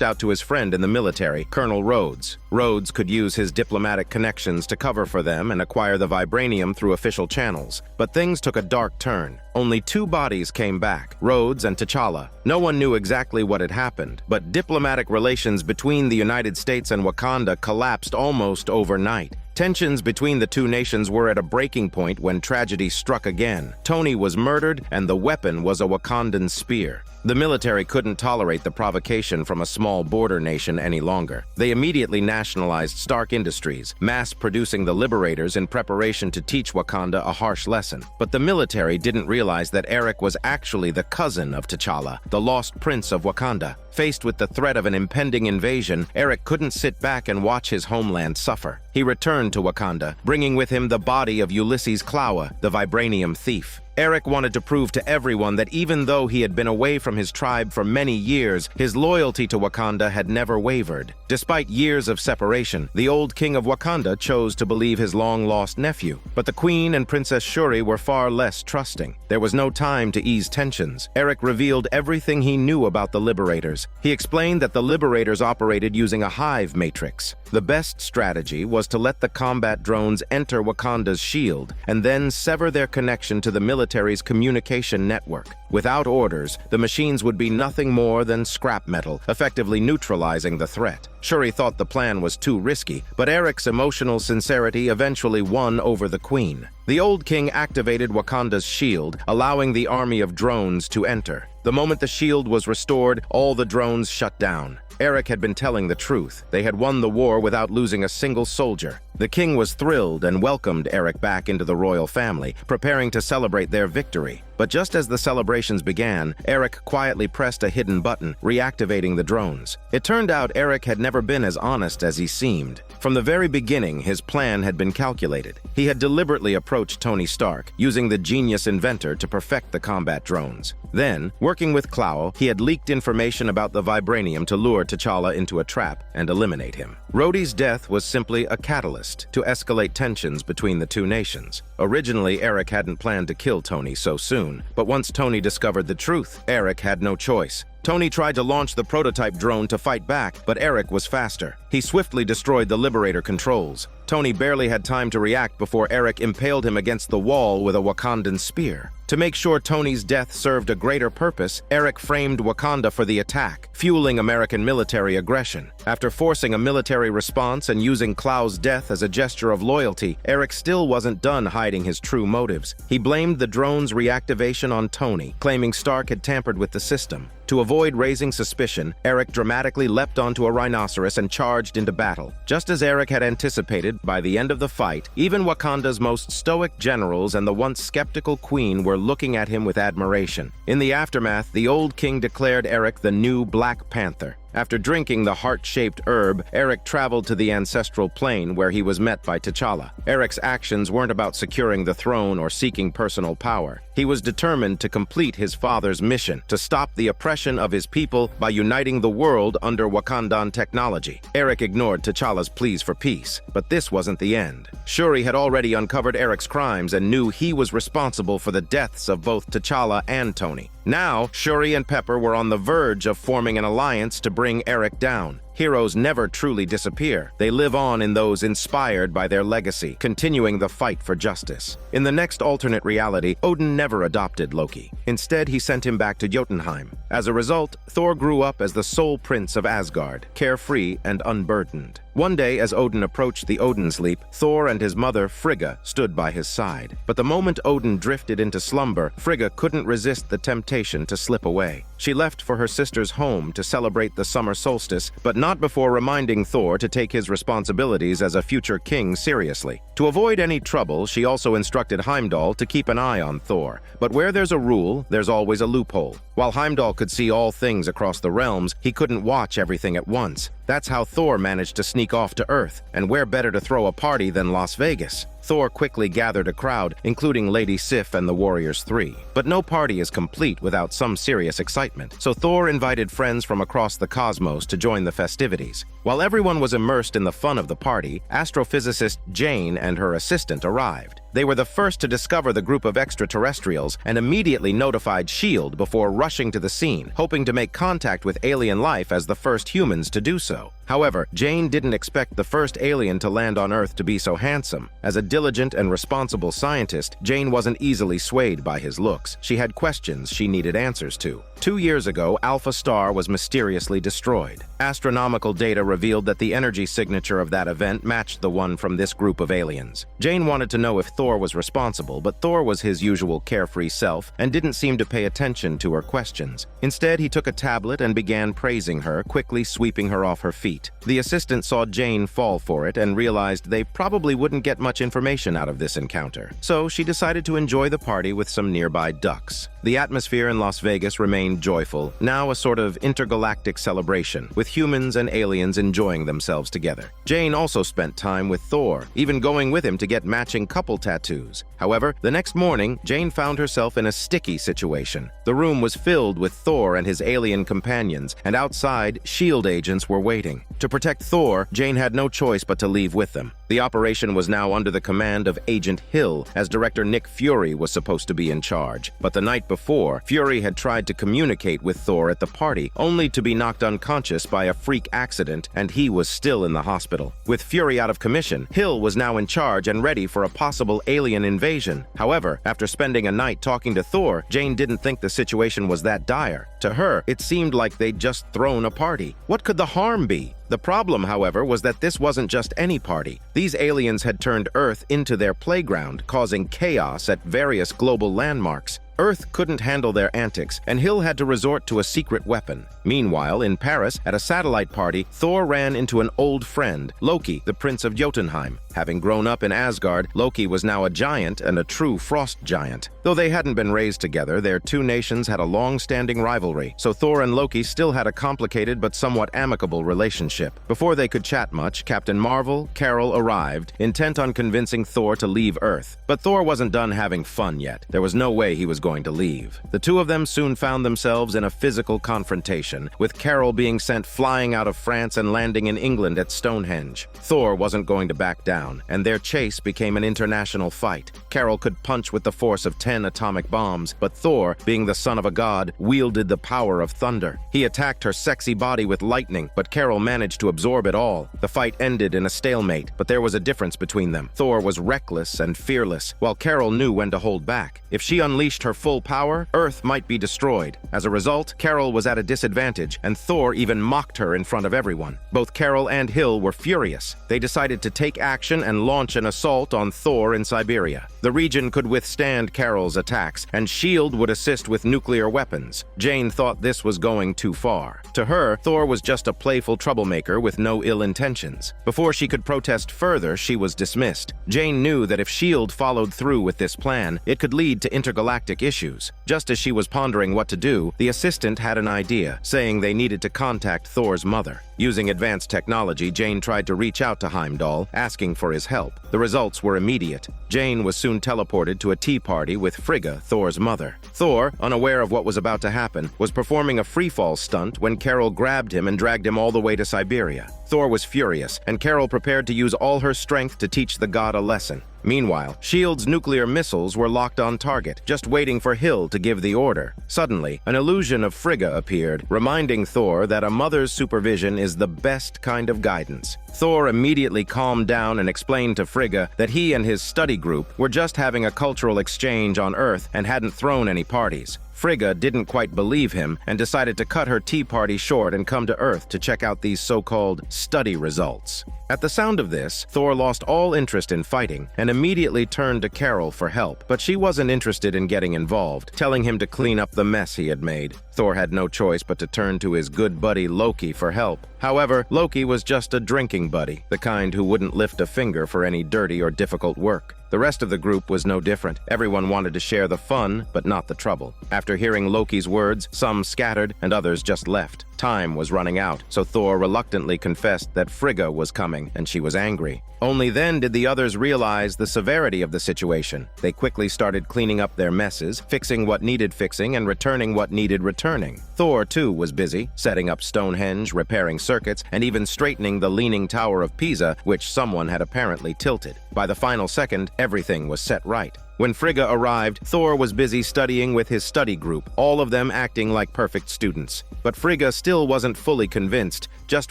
[SPEAKER 1] out to his friend in the military, Colonel Rhodes. Rhodes could use his diplomatic connections to cover for them and acquire the vibranium through official channels. But things took a dark turn. Only 2 bodies came back, Rhodes and T'Challa. No one knew exactly what had happened, but diplomatic relations between the United States and Wakanda collapsed almost overnight. Tensions between the two nations were at a breaking point when tragedy struck again. Tony was murdered, and the weapon was a Wakandan spear. The military couldn't tolerate the provocation from a small border nation any longer. They immediately nationalized Stark Industries, mass-producing the Liberators in preparation to teach Wakanda a harsh lesson. But the military didn't realize that Eric was actually the cousin of T'Challa, the lost prince of Wakanda. Faced with the threat of an impending invasion, Eric couldn't sit back and watch his homeland suffer. He returned to Wakanda, bringing with him the body of Ulysses Clow, the vibranium thief. Eric wanted to prove to everyone that even though he had been away from his tribe for many years, his loyalty to Wakanda had never wavered. Despite years of separation, the old king of Wakanda chose to believe his long-lost nephew. But the Queen and Princess Shuri were far less trusting. There was no time to ease tensions. Eric revealed everything he knew about the Liberators. He explained that the Liberators operated using a hive matrix. The best strategy was to let the combat drones enter Wakanda's shield and then sever their connection to the military's communication network. Without orders, the machines would be nothing more than scrap metal, effectively neutralizing the threat. Shuri thought the plan was too risky, but Eric's emotional sincerity eventually won over the Queen. The old king activated Wakanda's shield, allowing the army of drones to enter. The moment the shield was restored, all the drones shut down. Eric had been telling the truth. They had won the war without losing a single soldier. The king was thrilled and welcomed Eric back into the royal family, preparing to celebrate their victory. But just as the celebrations began, Eric quietly pressed a hidden button, reactivating the drones. It turned out Eric had never been as honest as he seemed. From the very beginning, his plan had been calculated. He had deliberately approached Tony Stark, using the genius inventor to perfect the combat drones. Then, working with Clow, he had leaked information about the vibranium to lure T'Challa into a trap and eliminate him. Rhodey's death was simply a catalyst to escalate tensions between the two nations. Originally, Eric hadn't planned to kill Tony so soon, but once Tony discovered the truth, Eric had no choice. Tony tried to launch the prototype drone to fight back, but Eric was faster. He swiftly destroyed the Liberator controls. Tony barely had time to react before Eric impaled him against the wall with a Wakandan spear. To make sure Tony's death served a greater purpose, Eric framed Wakanda for the attack, fueling American military aggression. After forcing a military response and using Clow's death as a gesture of loyalty, Eric still wasn't done hiding his true motives. He blamed the drone's reactivation on Tony, claiming Stark had tampered with the system. To avoid raising suspicion, Eric dramatically leapt onto a rhinoceros and charged into battle. Just as Eric had anticipated, by the end of the fight, even Wakanda's most stoic generals and the once skeptical queen were looking at him with admiration. In the aftermath, the old king declared Eric the new Black Panther. After drinking the heart-shaped herb, Eric traveled to the ancestral plane where he was met by T'Challa. Eric's actions weren't about securing the throne or seeking personal power. He was determined to complete his father's mission, to stop the oppression of his people by uniting the world under Wakandan technology. Eric ignored T'Challa's pleas for peace, but this wasn't the end. Shuri had already uncovered Eric's crimes and knew he was responsible for the deaths of both T'Challa and Tony. Now, Shuri and Pepper were on the verge of forming an alliance to bring Eric down. Heroes never truly disappear. They live on in those inspired by their legacy, continuing the fight for justice. In the next alternate reality, Odin never adopted Loki. Instead, he sent him back to Jotunheim. As a result, Thor grew up as the sole prince of Asgard, carefree and unburdened. One day, as Odin approached the Odin's Leap, Thor and his mother, Frigga, stood by his side. But the moment Odin drifted into slumber, Frigga couldn't resist the temptation to slip away. She left for her sister's home to celebrate the summer solstice, but not before reminding Thor to take his responsibilities as a future king seriously. To avoid any trouble, she also instructed Heimdall to keep an eye on Thor. But where there's a rule, there's always a loophole. While Heimdall could see all things across the realms, he couldn't watch everything at once. That's how Thor managed to sneak off to Earth, and where better to throw a party than Las Vegas? Thor quickly gathered a crowd, including Lady Sif and the Warriors 3. But no party is complete without some serious excitement, so Thor invited friends from across the cosmos to join the festivities. While everyone was immersed in the fun of the party, astrophysicist Jane and her assistant arrived. They were the first to discover the group of extraterrestrials and immediately notified S.H.I.E.L.D. before rushing to the scene, hoping to make contact with alien life as the first humans to do so. However, Jane didn't expect the first alien to land on Earth to be so handsome. As a diligent and responsible scientist, Jane wasn't easily swayed by his looks. She had questions she needed answers to. 2 years ago, Alpha Star was mysteriously destroyed. Astronomical data revealed that the energy signature of that event matched the one from this group of aliens. Jane wanted to know if Thor was responsible, but Thor was his usual carefree self and didn't seem to pay attention to her questions. Instead, he took a tablet and began praising her, quickly sweeping her off her feet. The assistant saw Jane fall for it and realized they probably wouldn't get much information out of this encounter. So she decided to enjoy the party with some nearby ducks. The atmosphere in Las Vegas remained joyful, now a sort of intergalactic celebration, with humans and aliens enjoying themselves together. Jane also spent time with Thor, even going with him to get matching couple tattoos. However, the next morning, Jane found herself in a sticky situation. The room was filled with Thor and his alien companions, and outside, S.H.I.E.L.D. agents were waiting. To protect Thor, Jane had no choice but to leave with them. The operation was now under the command of Agent Hill, as director Nick Fury was supposed to be in charge. But the night before, Fury had tried to communicate with Thor at the party, only to be knocked unconscious by a freak accident, and he was still in the hospital. With Fury out of commission, Hill was now in charge and ready for a possible alien invasion. However, after spending a night talking to Thor, Jane didn't think the situation was that dire. To her, it seemed like they'd just thrown a party. What could the harm be? The problem, however, was that this wasn't just any party. These aliens had turned Earth into their playground, causing chaos at various global landmarks. Earth couldn't handle their antics, and Hill had to resort to a secret weapon. Meanwhile, in Paris, at a satellite party, Thor ran into an old friend, Loki, the Prince of Jotunheim. Having grown up in Asgard, Loki was now a giant and a true frost giant. Though they hadn't been raised together, their two nations had a long-standing rivalry, so Thor and Loki still had a complicated but somewhat amicable relationship. Before they could chat much, Captain Marvel, Carol arrived, intent on convincing Thor to leave Earth. But Thor wasn't done having fun yet. There was no way he was going to leave. The two of them soon found themselves in a physical confrontation, with Carol being sent flying out of France and landing in England at Stonehenge. Thor wasn't going to back down, and their chase became an international fight. Carol could punch with the force of 10 atomic bombs, but Thor, being the son of a god, wielded the power of thunder. He attacked her sexy body with lightning, but Carol managed to absorb it all. The fight ended in a stalemate, but there was a difference between them. Thor was reckless and fearless, while Carol knew when to hold back. If she unleashed her full power, Earth might be destroyed. As a result, Carol was at a disadvantage, and Thor even mocked her in front of everyone. Both Carol and Hill were furious. They decided to take action and launch an assault on Thor in Siberia. The region could withstand Carol's attacks, and S.H.I.E.L.D. would assist with nuclear weapons. Jane thought this was going too far. To her, Thor was just a playful troublemaker with no ill intentions. Before she could protest further, she was dismissed. Jane knew that if S.H.I.E.L.D. followed through with this plan, it could lead to intergalactic issues. Just as she was pondering what to do, the assistant had an idea, saying they needed to contact Thor's mother. Using advanced technology, Jane tried to reach out to Heimdall, asking for his help. The results were immediate. Jane was soon teleported to a tea party with Frigga, Thor's mother. Thor, unaware of what was about to happen, was performing a freefall stunt when Carol grabbed him and dragged him all the way to Siberia. Thor was furious, and Carol prepared to use all her strength to teach the god a lesson. Meanwhile, S.H.I.E.L.D.'s nuclear missiles were locked on target, just waiting for Hill to give the order. Suddenly, an illusion of Frigga appeared, reminding Thor that a mother's supervision is the best kind of guidance. Thor immediately calmed down and explained to Frigga that he and his study group were just having a cultural exchange on Earth and hadn't thrown any parties. Frigga didn't quite believe him and decided to cut her tea party short and come to Earth to check out these so-called study results. At the sound of this, Thor lost all interest in fighting and immediately turned to Carol for help, but she wasn't interested in getting involved, telling him to clean up the mess he had made. Thor had no choice but to turn to his good buddy Loki for help. However, Loki was just a drinking buddy, the kind who wouldn't lift a finger for any dirty or difficult work. The rest of the group was no different. Everyone wanted to share the fun, but not the trouble. After hearing Loki's words, some scattered and others just left. Time was running out, so Thor reluctantly confessed that Frigga was coming, and she was angry. Only then did the others realize the severity of the situation. They quickly started cleaning up their messes, fixing what needed fixing, and returning what needed returning. Thor, too, was busy, setting up Stonehenge, repairing circuits, and even straightening the Leaning Tower of Pisa, which someone had apparently tilted. By the final second, everything was set right. When Frigga arrived, Thor was busy studying with his study group, all of them acting like perfect students. But Frigga still wasn't fully convinced. Just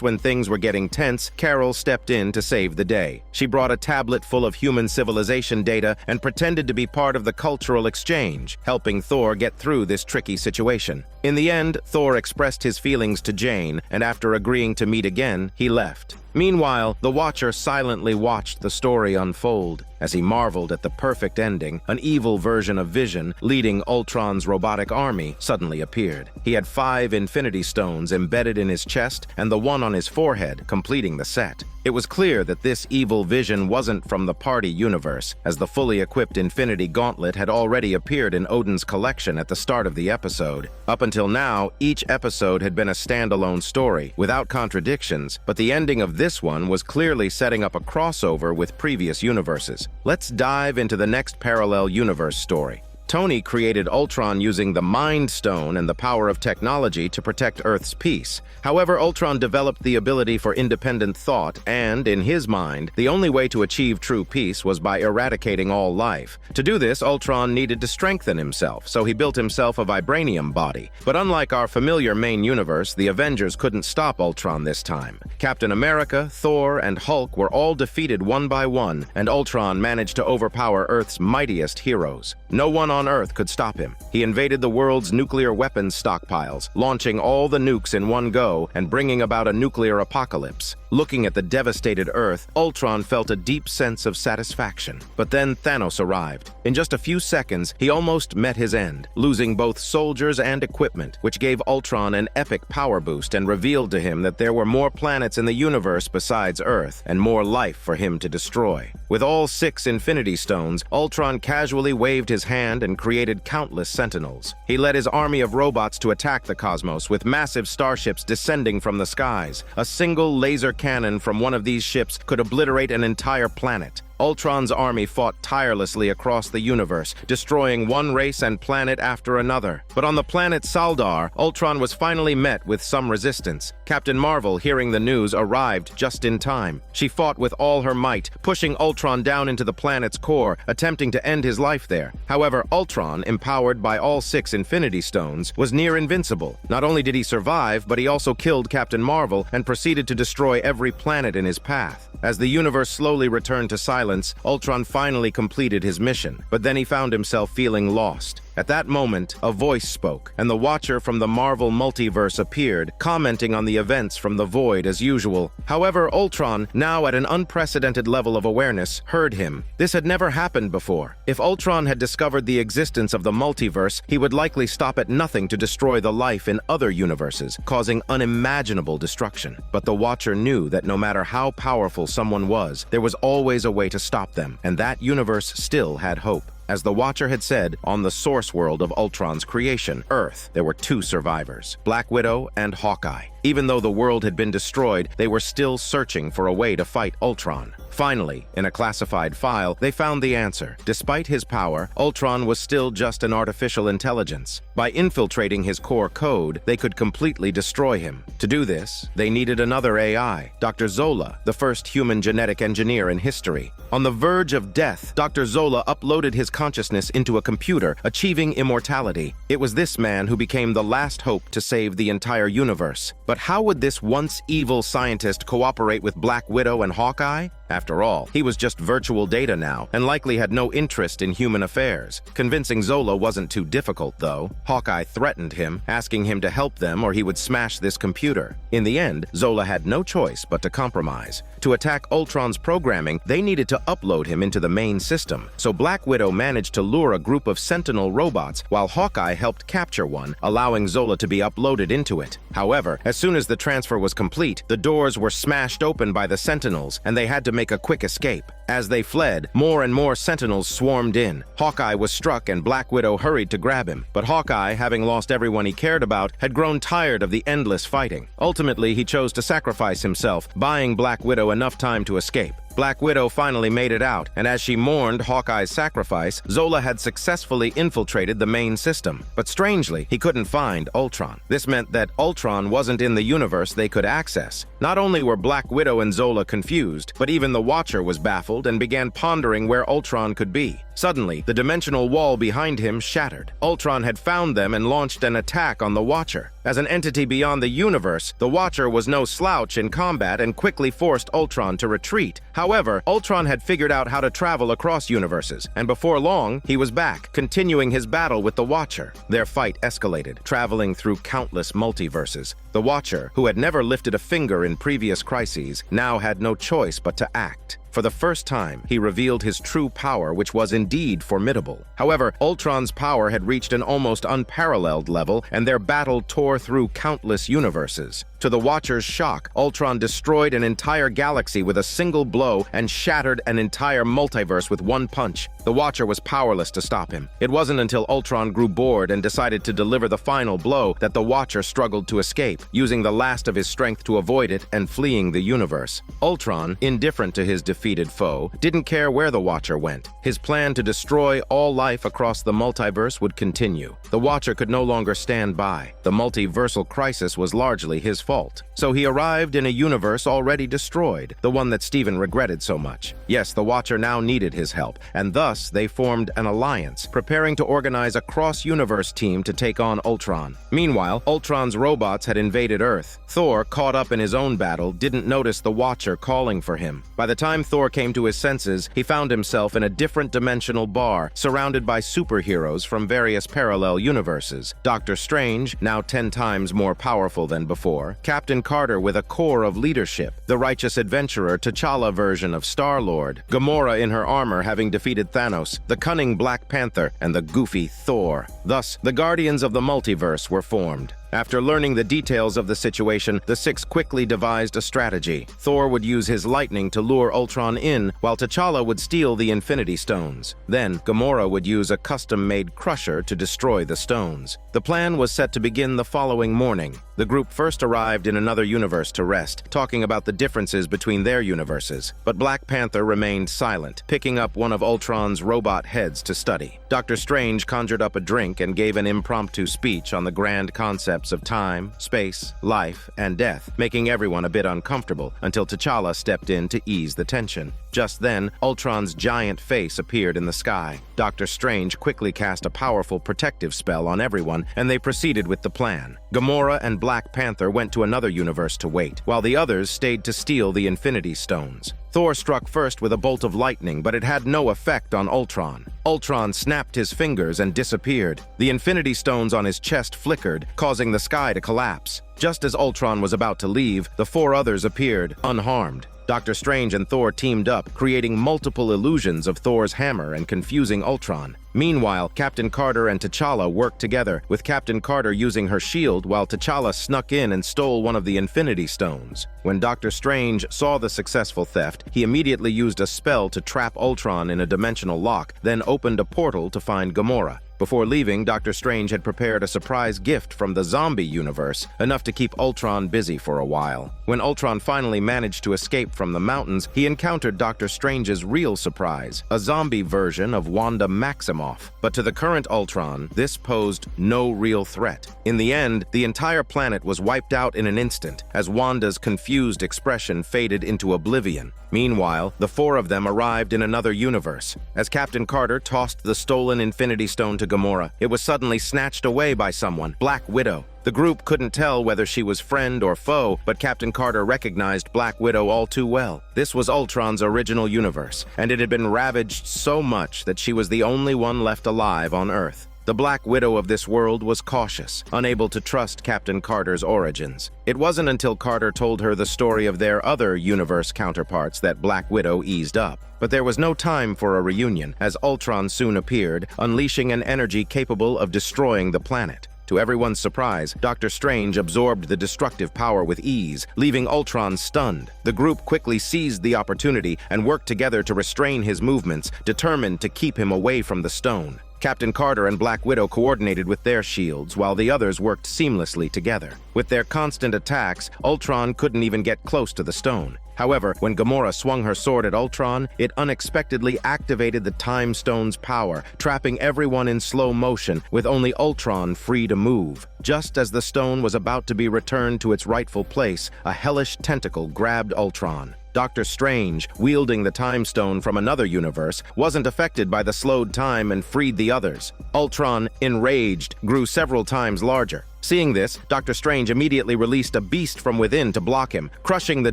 [SPEAKER 1] when things were getting tense, Carol stepped in to save the day. She brought a tablet full of human civilization data and pretended to be part of the cultural exchange, helping Thor get through this tricky situation. In the end, Thor expressed his feelings to Jane, and after agreeing to meet again, he left. Meanwhile, the Watcher silently watched the story unfold. As he marveled at the perfect ending, an evil version of Vision, leading Ultron's robotic army, suddenly appeared. He had 5 Infinity Stones embedded in his chest and the one on his forehead, completing the set. It was clear that this evil Vision wasn't from the party universe, as the fully equipped Infinity Gauntlet had already appeared in Odin's collection at the start of the episode. Up until now, each episode had been a standalone story, without contradictions, but the ending of this one was clearly setting up a crossover with previous universes. Let's dive into the next parallel universe story. Tony created Ultron using the Mind Stone and the power of technology to protect Earth's peace. However, Ultron developed the ability for independent thought and, in his mind, the only way to achieve true peace was by eradicating all life. To do this, Ultron needed to strengthen himself, so he built himself a vibranium body. But unlike our familiar main universe, the Avengers couldn't stop Ultron this time. Captain America, Thor, and Hulk were all defeated one by one, and Ultron managed to overpower Earth's mightiest heroes. No one on Earth could stop him. He invaded the world's nuclear weapons stockpiles, launching all the nukes in one go and bringing about a nuclear apocalypse. Looking at the devastated Earth, Ultron felt a deep sense of satisfaction. But then Thanos arrived. In just a few seconds, he almost met his end, losing both soldiers and equipment, which gave Ultron an epic power boost and revealed to him that there were more planets in the universe besides Earth, and more life for him to destroy. With all 6 Infinity Stones, Ultron casually waved his hand and created countless Sentinels. He led his army of robots to attack the cosmos, with massive starships descending from the skies. A single laser cannon from one of these ships could obliterate an entire planet. Ultron's army fought tirelessly across the universe, destroying one race and planet after another. But on the planet Saldar, Ultron was finally met with some resistance. Captain Marvel, hearing the news, arrived just in time. She fought with all her might, pushing Ultron down into the planet's core, attempting to end his life there. However, Ultron, empowered by all 6 Infinity Stones, was near invincible. Not only did he survive, but he also killed Captain Marvel and proceeded to destroy every planet in his path. As the universe slowly returned to silence, Ultron finally completed his mission, but then he found himself feeling lost. At that moment, a voice spoke, and the Watcher from the Marvel multiverse appeared, commenting on the events from the Void as usual. However, Ultron, now at an unprecedented level of awareness, heard him. This had never happened before. If Ultron had discovered the existence of the multiverse, he would likely stop at nothing to destroy the life in other universes, causing unimaginable destruction. But the Watcher knew that no matter how powerful someone was, there was always a way to stop them, and that universe still had hope. As the Watcher had said, on the source world of Ultron's creation, Earth, there were 2 survivors, Black Widow and Hawkeye. Even though the world had been destroyed, they were still searching for a way to fight Ultron. Finally, in a classified file, they found the answer. Despite his power, Ultron was still just an artificial intelligence. By infiltrating his core code, they could completely destroy him. To do this, they needed another AI, Dr. Zola, the first human genetic engineer in history. On the verge of death, Dr. Zola uploaded his consciousness into a computer, achieving immortality. It was this man who became the last hope to save the entire universe. But how would this once evil scientist cooperate with Black Widow and Hawkeye? After all, he was just virtual data now, and likely had no interest in human affairs. Convincing Zola wasn't too difficult, though. Hawkeye threatened him, asking him to help them or he would smash this computer. In the end, Zola had no choice but to compromise. To attack Ultron's programming, they needed to upload him into the main system. So Black Widow managed to lure a group of Sentinel robots, while Hawkeye helped capture one, allowing Zola to be uploaded into it. However, as soon as the transfer was complete, the doors were smashed open by the Sentinels, and they had to make a quick escape. As they fled, more and more Sentinels swarmed in. Hawkeye was struck and Black Widow hurried to grab him. But Hawkeye, having lost everyone he cared about, had grown tired of the endless fighting. Ultimately, he chose to sacrifice himself, buying Black Widow enough time to escape. Black Widow finally made it out, and as she mourned Hawkeye's sacrifice, Zola had successfully infiltrated the main system. But strangely, he couldn't find Ultron. This meant that Ultron wasn't in the universe they could access. Not only were Black Widow and Zola confused, but even the Watcher was baffled and began pondering where Ultron could be. Suddenly, the dimensional wall behind him shattered. Ultron had found them and launched an attack on the Watcher. As an entity beyond the universe, the Watcher was no slouch in combat and quickly forced Ultron to retreat. However, Ultron had figured out how to travel across universes, and before long, he was back, continuing his battle with the Watcher. Their fight escalated, traveling through countless multiverses. The Watcher, who had never lifted a finger in previous crises, now had no choice but to act. For the first time, he revealed his true power, which was indeed formidable. However, Ultron's power had reached an almost unparalleled level, and their battle tore through countless universes. To the Watcher's shock, Ultron destroyed an entire galaxy with a single blow and shattered an entire multiverse with one punch. The Watcher was powerless to stop him. It wasn't until Ultron grew bored and decided to deliver the final blow that the Watcher struggled to escape, using the last of his strength to avoid it and fleeing the universe. Ultron, indifferent to his defeated foe, didn't care where the Watcher went. His plan to destroy all life across the multiverse would continue. The Watcher could no longer stand by. The multiversal crisis was largely his fault. So he arrived in a universe already destroyed, the one that Steven regretted so much. Yes, the Watcher now needed his help, and thus they formed an alliance, preparing to organize a cross-universe team to take on Ultron. Meanwhile, Ultron's robots had invaded Earth. Thor, caught up in his own battle, didn't notice the Watcher calling for him. By the time Thor came to his senses, he found himself in a different dimensional bar, surrounded by superheroes from various parallel universes. Doctor Strange, now 10 times more powerful than before, Captain Carter with a core of leadership, the righteous adventurer T'Challa version of Star-Lord, Gamora in her armor having defeated Thanos, the cunning Black Panther, and the goofy Thor. Thus, the Guardians of the Multiverse were formed. After learning the details of the situation, the six quickly devised a strategy. Thor would use his lightning to lure Ultron in, while T'Challa would steal the Infinity Stones. Then, Gamora would use a custom-made crusher to destroy the stones. The plan was set to begin the following morning. The group first arrived in another universe to rest, talking about the differences between their universes. But Black Panther remained silent, picking up one of Ultron's robot heads to study. Doctor Strange conjured up a drink and gave an impromptu speech on the grand concept of time, space, life, and death, making everyone a bit uncomfortable until T'Challa stepped in to ease the tension. Just then, Ultron's giant face appeared in the sky. Doctor Strange quickly cast a powerful protective spell on everyone, and they proceeded with the plan. Gamora and Black Panther went to another universe to wait, while the others stayed to steal the Infinity Stones. Thor struck first with a bolt of lightning, but it had no effect on Ultron. Ultron snapped his fingers and disappeared. The Infinity Stones on his chest flickered, causing the sky to collapse. Just as Ultron was about to leave, the four others appeared, unharmed. Doctor Strange and Thor teamed up, creating multiple illusions of Thor's hammer and confusing Ultron. Meanwhile, Captain Carter and T'Challa worked together, with Captain Carter using her shield while T'Challa snuck in and stole one of the Infinity Stones. When Doctor Strange saw the successful theft, he immediately used a spell to trap Ultron in a dimensional lock, then opened a portal to find Gamora. Before leaving, Doctor Strange had prepared a surprise gift from the zombie universe, enough to keep Ultron busy for a while. When Ultron finally managed to escape from the mountains, he encountered Doctor Strange's real surprise, a zombie version of Wanda Maximoff. But to the current Ultron, this posed no real threat. In the end, the entire planet was wiped out in an instant, as Wanda's confused expression faded into oblivion. Meanwhile, the four of them arrived in another universe. As Captain Carter tossed the stolen Infinity Stone to Gamora, it was suddenly snatched away by someone, Black Widow. The group couldn't tell whether she was friend or foe, but Captain Carter recognized Black Widow all too well. This was Ultron's original universe, and it had been ravaged so much that she was the only one left alive on Earth. The Black Widow of this world was cautious, unable to trust Captain Carter's origins. It wasn't until Carter told her the story of their other universe counterparts that Black Widow eased up. But there was no time for a reunion, as Ultron soon appeared, unleashing an energy capable of destroying the planet. To everyone's surprise, Doctor Strange absorbed the destructive power with ease, leaving Ultron stunned. The group quickly seized the opportunity and worked together to restrain his movements, determined to keep him away from the stone. Captain Carter and Black Widow coordinated with their shields, while the others worked seamlessly together. With their constant attacks, Ultron couldn't even get close to the stone. However, when Gamora swung her sword at Ultron, it unexpectedly activated the Time Stone's power, trapping everyone in slow motion, with only Ultron free to move. Just as the stone was about to be returned to its rightful place, a hellish tentacle grabbed Ultron. Doctor Strange, wielding the Time Stone from another universe, wasn't affected by the slowed time and freed the others. Ultron, enraged, grew several times larger. Seeing this, Doctor Strange immediately released a beast from within to block him, crushing the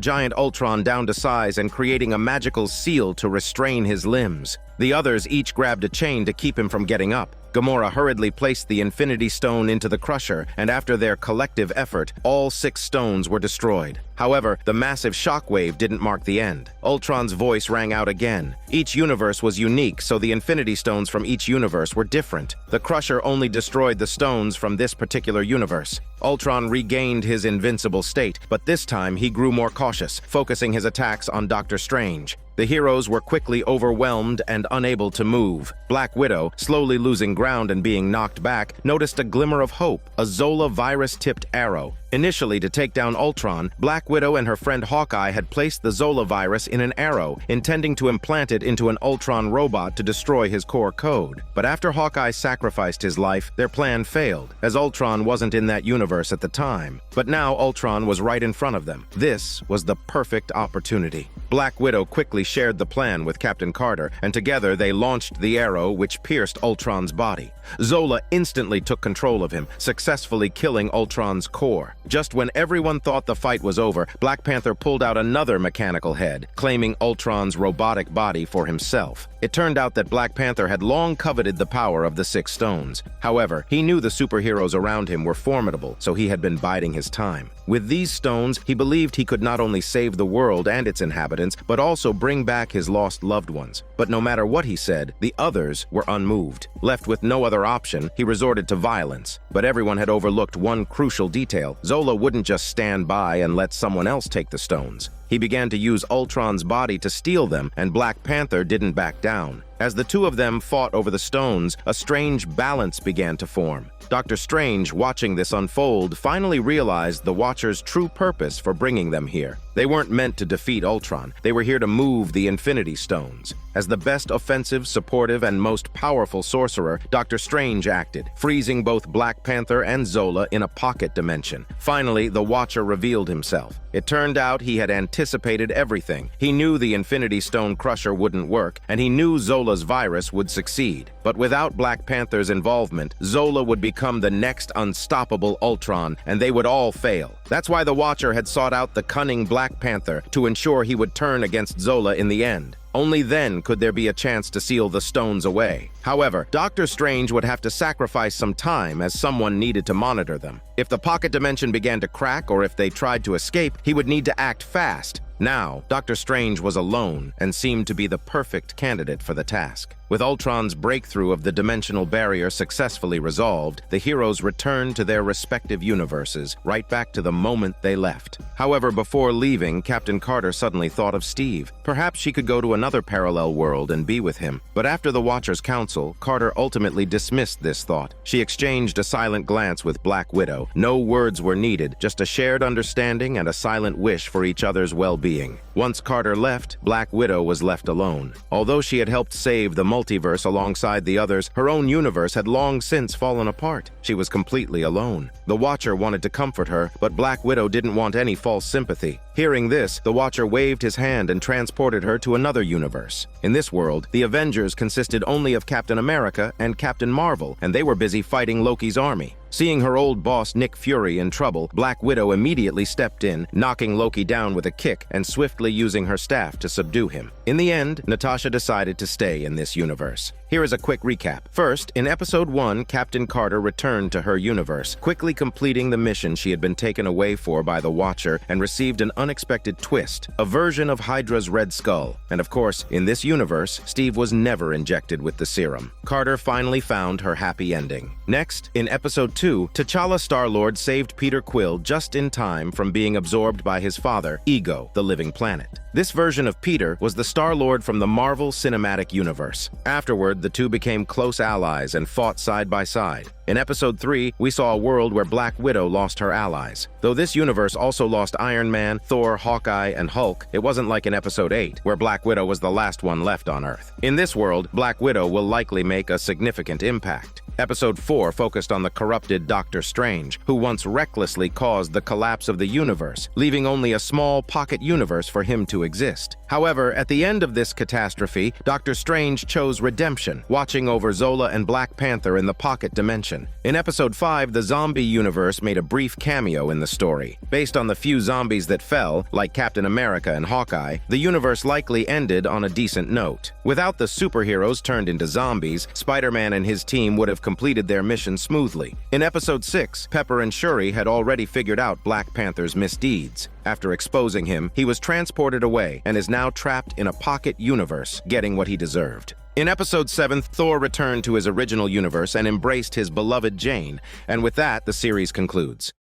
[SPEAKER 1] giant Ultron down to size and creating a magical seal to restrain his limbs. The others each grabbed a chain to keep him from getting up. Gamora hurriedly placed the Infinity Stone into the crusher, and after their collective effort, all 6 stones were destroyed. However, the massive shockwave didn't mark the end. Ultron's voice rang out again. Each universe was unique, so the Infinity Stones from each universe were different. The crusher only destroyed the stones from this particular universe. Ultron regained his invincible state, but this time he grew more cautious, focusing his attacks on Doctor Strange. The heroes were quickly overwhelmed and unable to move. Black Widow, slowly losing ground and being knocked back, noticed a glimmer of hope, a Zola virus-tipped arrow. Initially, to take down Ultron, Black Widow and her friend Hawkeye had placed the Zola virus in an arrow, intending to implant it into an Ultron robot to destroy his core code. But after Hawkeye sacrificed his life, their plan failed, as Ultron wasn't in that universe at the time. But now Ultron was right in front of them. This was the perfect opportunity. Black Widow quickly shared the plan with Captain Carter, and together they launched the arrow which pierced Ultron's body. Zola instantly took control of him, successfully killing Ultron's core. Just when everyone thought the fight was over, Black Panther pulled out another mechanical head, claiming Ultron's robotic body for himself. It turned out that Black Panther had long coveted the power of the 6 stones. However, he knew the superheroes around him were formidable, so he had been biding his time. With these stones, he believed he could not only save the world and its inhabitants, but also bring back his lost loved ones. But no matter what he said, the others were unmoved. Left with no other option, he resorted to violence. But everyone had overlooked one crucial detail. Zola wouldn't just stand by and let someone else take the stones. He began to use Ultron's body to steal them, and Black Panther didn't back down. As the two of them fought over the stones, a strange balance began to form. Doctor Strange, watching this unfold, finally realized the Watcher's true purpose for bringing them here. They weren't meant to defeat Ultron. They were here to move the Infinity Stones. As the best offensive, supportive, and most powerful sorcerer, Doctor Strange acted, freezing both Black Panther and Zola in a pocket dimension. Finally, the Watcher revealed himself. It turned out he had anticipated everything. He knew the Infinity Stone Crusher wouldn't work, and he knew Zola's virus would succeed. But without Black Panther's involvement, Zola would become the next unstoppable Ultron, and they would all fail. That's why the Watcher had sought out the cunning Black Panther to ensure he would turn against Zola in the end. Only then could there be a chance to seal the stones away. However, Doctor Strange would have to sacrifice some time as someone needed to monitor them. If the pocket dimension began to crack or if they tried to escape, he would need to act fast. Now, Doctor Strange was alone and seemed to be the perfect candidate for the task. With Ultron's breakthrough of the dimensional barrier successfully resolved, the heroes returned to their respective universes, right back to the moment they left. However, before leaving, Captain Carter suddenly thought of Steve. Perhaps she could go to another parallel world and be with him. But after the Watcher's council, Carter ultimately dismissed this thought. She exchanged a silent glance with Black Widow. No words were needed, just a shared understanding and a silent wish for each other's well-being. Once Carter left, Black Widow was left alone. Although she had helped save the multiverse alongside the others, her own universe had long since fallen apart. She was completely alone. The Watcher wanted to comfort her, but Black Widow didn't want any false sympathy. Hearing this, the Watcher waved his hand and transported her to another universe. In this world, the Avengers consisted only of Captain America and Captain Marvel, and they were busy fighting Loki's army. Seeing her old boss Nick Fury in trouble, Black Widow immediately stepped in, knocking Loki down with a kick and swiftly using her staff to subdue him. In the end, Natasha decided to stay in this universe. Here is a quick recap. First, in Episode 1, Captain Carter returned to her universe, quickly completing the mission she had been taken away for by the Watcher and received an unexpected twist, a version of Hydra's Red Skull. And of course, in this universe, Steve was never injected with the serum. Carter finally found her happy ending. Next, in Episode 2, T'Challa Star-Lord saved Peter Quill just in time from being absorbed by his father, Ego, the living planet. This version of Peter was the Star-Lord from the Marvel Cinematic Universe. Afterward, the two became close allies and fought side by side. In Episode 3, we saw a world where Black Widow lost her allies. Though this universe also lost Iron Man, Thor, Hawkeye, and Hulk, it wasn't like in Episode 8, where Black Widow was the last one left on Earth. In this world, Black Widow will likely make a significant impact. Episode 4 focused on the corrupted Doctor Strange, who once recklessly caused the collapse of the universe, leaving only a small pocket universe for him to exist. However, at the end of this catastrophe, Doctor Strange chose redemption, watching over Zola and Black Panther in the pocket dimension. In Episode 5, the zombie universe made a brief cameo in the story. Based on the few zombies that fell, like Captain America and Hawkeye, the universe likely ended on a decent note. Without the superheroes turned into zombies, Spider-Man and his team would have completed their mission smoothly. In Episode 6, Pepper and Shuri had already figured out Black Panther's misdeeds. After exposing him, he was transported away and is now trapped in a pocket universe, getting what he deserved. In Episode 7, Thor returned to his original universe and embraced his beloved Jane, and with that, the series concludes.